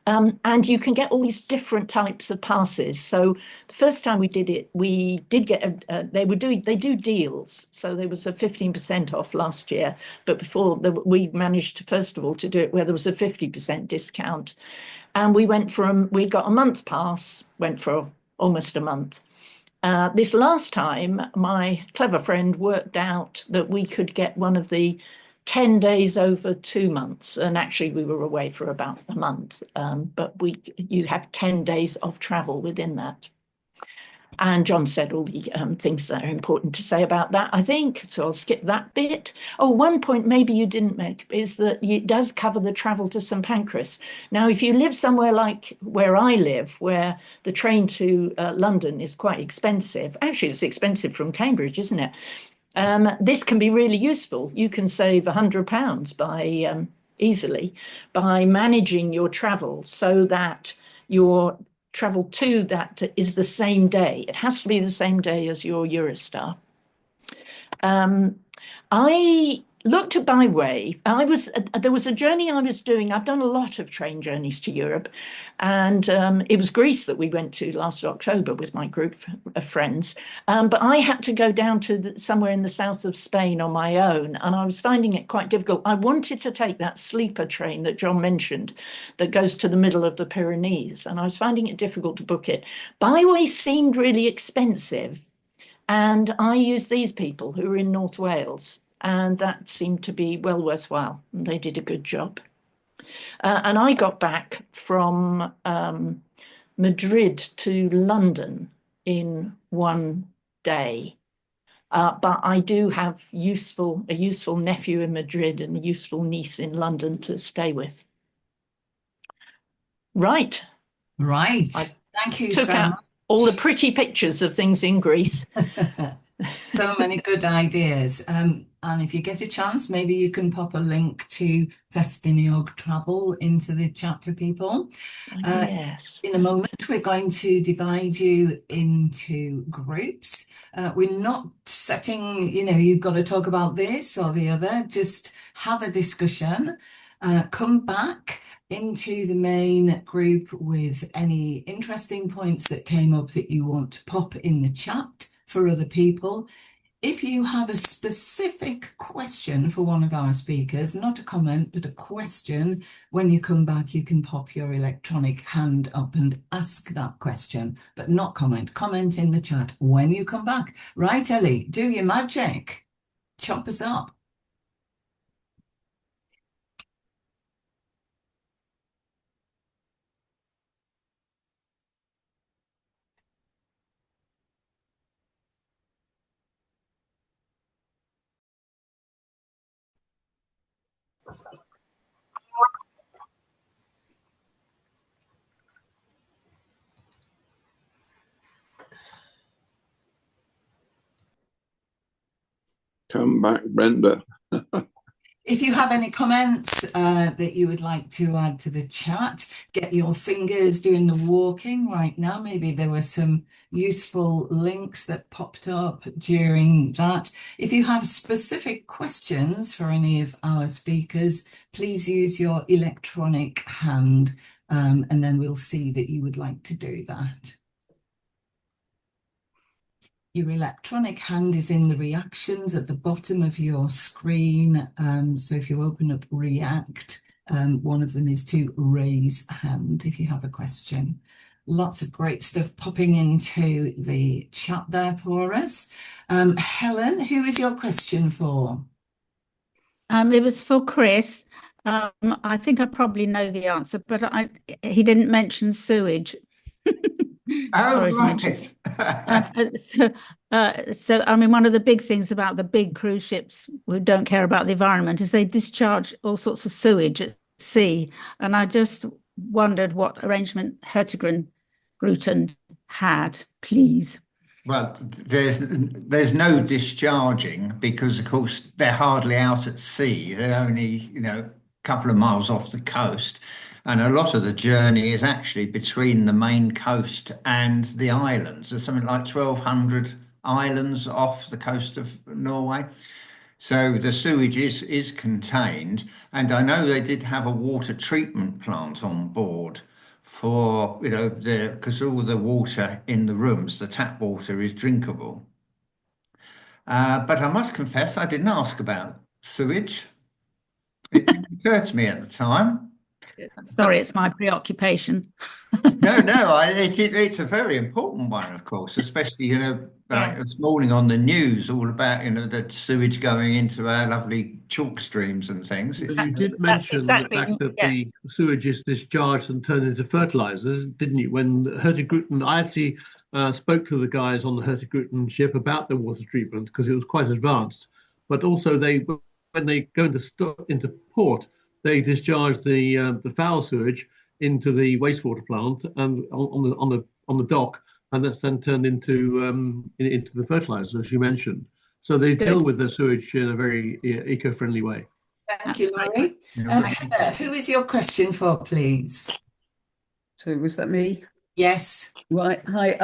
And you can get all these different types of passes. So the first time we did it, we did get they do deals. So there was a 15% off last year, but before we managed first of all to do it where there was a 50% discount, and we got a month pass, went for almost a month. This last time, my clever friend worked out that we could get one of the 10 days over 2 months. And actually, we were away for about a month. But you have 10 days of travel within that. And John said all the things that are important to say about that, I think. So I'll skip that bit. Oh, one point maybe you didn't make is that it does cover the travel to St Pancras. Now, if you live somewhere like where I live, where the train to London is quite expensive, actually it's expensive from Cambridge, isn't it? This can be really useful. You can save £100 by easily by managing your travel so that your travel to that is the same day. It has to be the same day as your Eurostar. I looked at Byway. There was a journey I was doing. I've done a lot of train journeys to Europe, and it was Greece that we went to last October with my group of friends. But I had to go down to somewhere in the south of Spain on my own, and I was finding it quite difficult. I wanted to take that sleeper train that John mentioned that goes to the middle of the Pyrenees, and I was finding it difficult to book it. Byway seemed really expensive, and I used these people who were in North Wales, and that seemed to be well worthwhile. And they did a good job. And I got back from Madrid to London in one day. But I do have a useful nephew in Madrid and a useful niece in London to stay with. Right. Right. Thank you so much. All the pretty pictures of things in Greece. So many good ideas. And if you get a chance, maybe you can pop a link to Festiniog Travel into the chat for people. Yes. In a moment, we're going to divide you into groups. We're not setting, you've got to talk about this or the other. Just have a discussion. Come back into the main group with any interesting points that came up that you want to pop in the chat for other people. If you have a specific question for one of our speakers, not a comment, but a question, when you come back, you can pop your electronic hand up and ask that question, but not comment. Comment in the chat when you come back. Right, Ellie, do your magic. Chop us up. Come back, Brenda. If you have any comments that you would like to add to the chat, get your fingers doing the walking right now. Maybe there were some useful links that popped up during that. If you have specific questions for any of our speakers, please use your electronic hand, and then we'll see that you would like to do that. Your electronic hand is in the reactions at the bottom of your screen. So if you open up React, one of them is to raise hand if you have a question. Lots of great stuff popping into the chat there for us. Helen, who is your question for? It was for Chris. I think I probably know the answer, but he didn't mention sewage. Oh, right. So, I mean, one of the big things about the big cruise ships who don't care about the environment is they discharge all sorts of sewage at sea. And I just wondered what arrangement Hurtigruten had, please. Well, there's no discharging because, of course, they're hardly out at sea. They're only, a couple of miles off the coast. And a lot of the journey is actually between the main coast and the islands. There's something like 1,200 islands off the coast of Norway. So the sewage is contained. And I know they did have a water treatment plant on board for, because all the water in the rooms, the tap water is drinkable. But I must confess, I didn't ask about sewage. It didn't occur to me at the time. Sorry, it's my preoccupation. No, it's a very important one, of course, especially, like this morning on the news, all about, the sewage going into our lovely chalk streams and things. You did mention the fact that the sewage is discharged and turned into fertilizers, didn't you? When Hurtigruten, I actually spoke to the guys on the Hurtigruten ship about the water treatment because it was quite advanced. But also, when they go into port, they discharge the foul sewage into the wastewater plant and on the dock, and that's then turned into the fertilizer, as you mentioned. So they deal with the sewage in a very eco-friendly way. Thank you, Mary. Heather, who is your question for, please? So was that me? Yes. Right. Hi.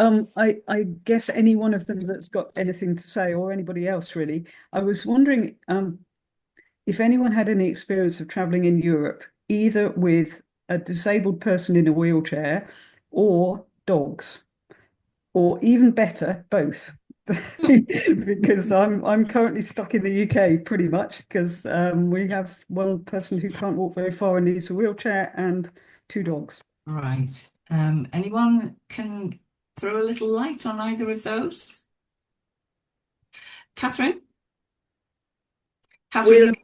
I guess any one of them that's got anything to say, or anybody else really. I was wondering, if anyone had any experience of traveling in Europe, either with a disabled person in a wheelchair or dogs, or even better, both. Because I'm currently stuck in the UK pretty much because we have one person who can't walk very far and needs a wheelchair and 2 dogs. Right. Anyone can throw a little light on either of those? Catherine? With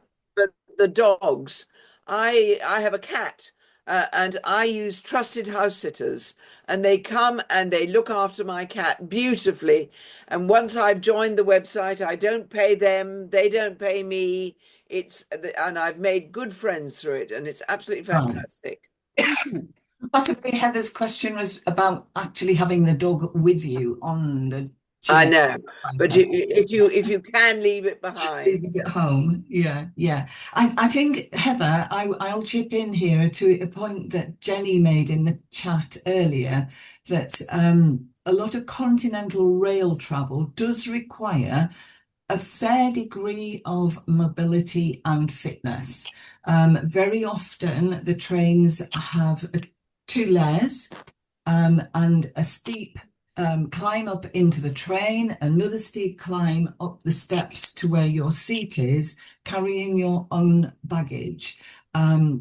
the dogs, I have a cat. And I use trusted house sitters, and they come and they look after my cat beautifully. And once I've joined the website, I don't pay them, they don't pay me. And I've made good friends through it, and it's absolutely fantastic. Possibly Heather's question was about actually having the dog with you on the journey. I know, but if you can leave it behind, leave it at home. Yeah. I think, Heather, I'll chip in here to a point that Jenny made in the chat earlier, that a lot of continental rail travel does require a fair degree of mobility and fitness. Very often the trains have 2 layers and a steep climb up into the train, another steep climb up the steps to where your seat is, carrying your own baggage,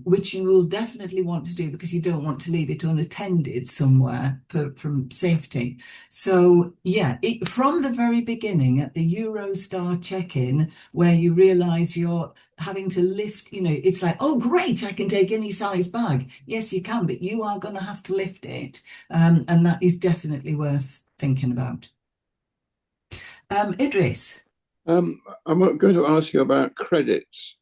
which you will definitely want to do because you don't want to leave it unattended somewhere from safety. So yeah, from the very beginning at the Eurostar check-in, where you realise you're having to lift, it's like, oh great, I can take any size bag. Yes, you can, but you are going to have to lift it. And that is definitely worth thinking about. Idris. I'm going to ask you about credits.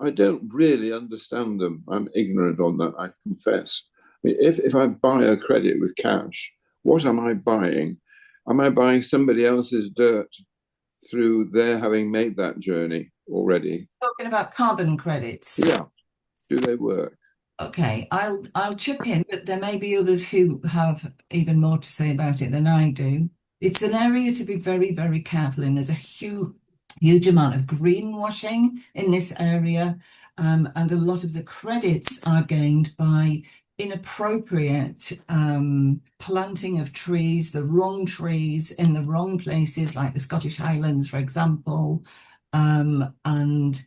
I don't really understand them. I'm ignorant on that, I confess. If I buy a credit with cash, what am I buying? Am I buying somebody else's dirt through their having made that journey already? Talking about carbon credits. Yeah. Do they work? Okay, I'll chip in, but there may be others who have even more to say about it than I do. It's an area to be very, very careful in. There's a huge amount of greenwashing in this area, and a lot of the credits are gained by inappropriate planting of trees, the wrong trees in the wrong places, like the Scottish Highlands, for example, and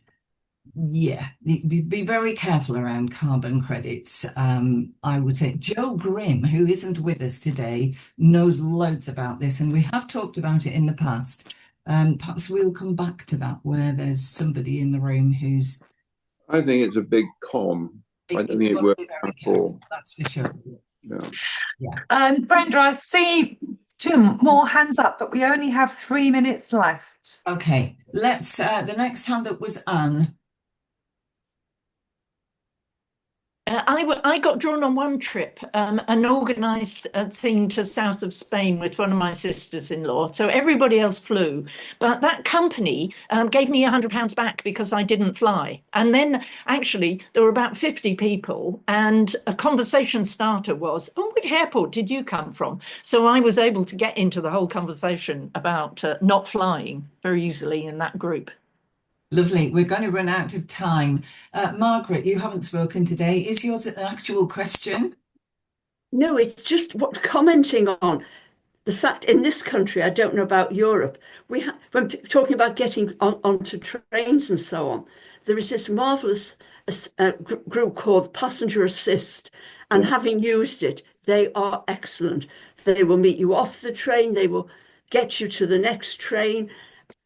yeah, be very careful around carbon credits. I would say Joe Grimm, who isn't with us today, knows loads about this, and we have talked about it in the past. Perhaps we'll come back to that where there's somebody in the room who's... I think it's a big con. I don't think it works at all. That's for sure. Yeah. Brenda, I see 2 more hands up, but we only have 3 minutes left. Okay, let's... the next hand up was Anne. I got drawn on one trip, an organised thing to south of Spain with one of my sisters-in-law. So everybody else flew, but that company gave me £100 back because I didn't fly. And then actually there were about 50 people, and a conversation starter was, "Oh, which airport did you come from?" So I was able to get into the whole conversation about not flying very easily in that group. Lovely. We're going to run out of time. Margaret, you haven't spoken today. Is yours an actual question? No, it's just commenting on the fact in this country, I don't know about Europe, when talking about getting onto trains and so on, there is this marvellous group called Passenger Assist, and having used it, they are excellent. They will meet you off the train, they will get you to the next train.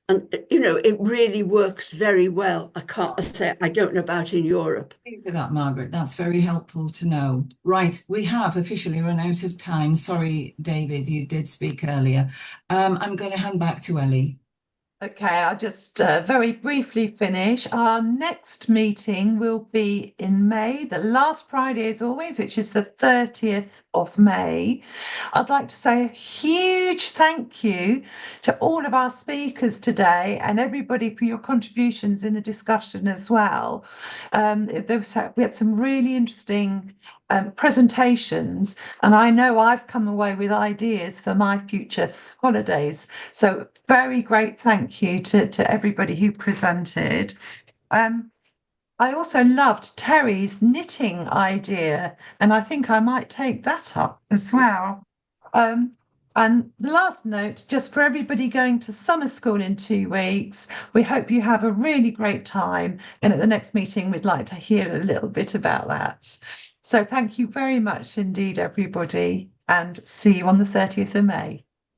And, it really works very well. I don't know about in Europe. Thank you for that, Margaret. That's very helpful to know. Right, we have officially run out of time. Sorry, David, you did speak earlier. I'm going to hand back to Ellie. Okay, I'll just very briefly finish. Our next meeting will be in May, the last Friday as always, which is the 30th of May. I'd like to say a huge thank you to all of our speakers today and everybody for your contributions in the discussion as well. We had some really interesting presentations, and I know I've come away with ideas for my future holidays. So very great thank you to everybody who presented. I also loved Terry's knitting idea, and I think I might take that up as well. And the last note, just for everybody going to summer school in 2 weeks, we hope you have a really great time. And at the next meeting, we'd like to hear a little bit about that. So thank you very much indeed, everybody, and see you on the 30th of May.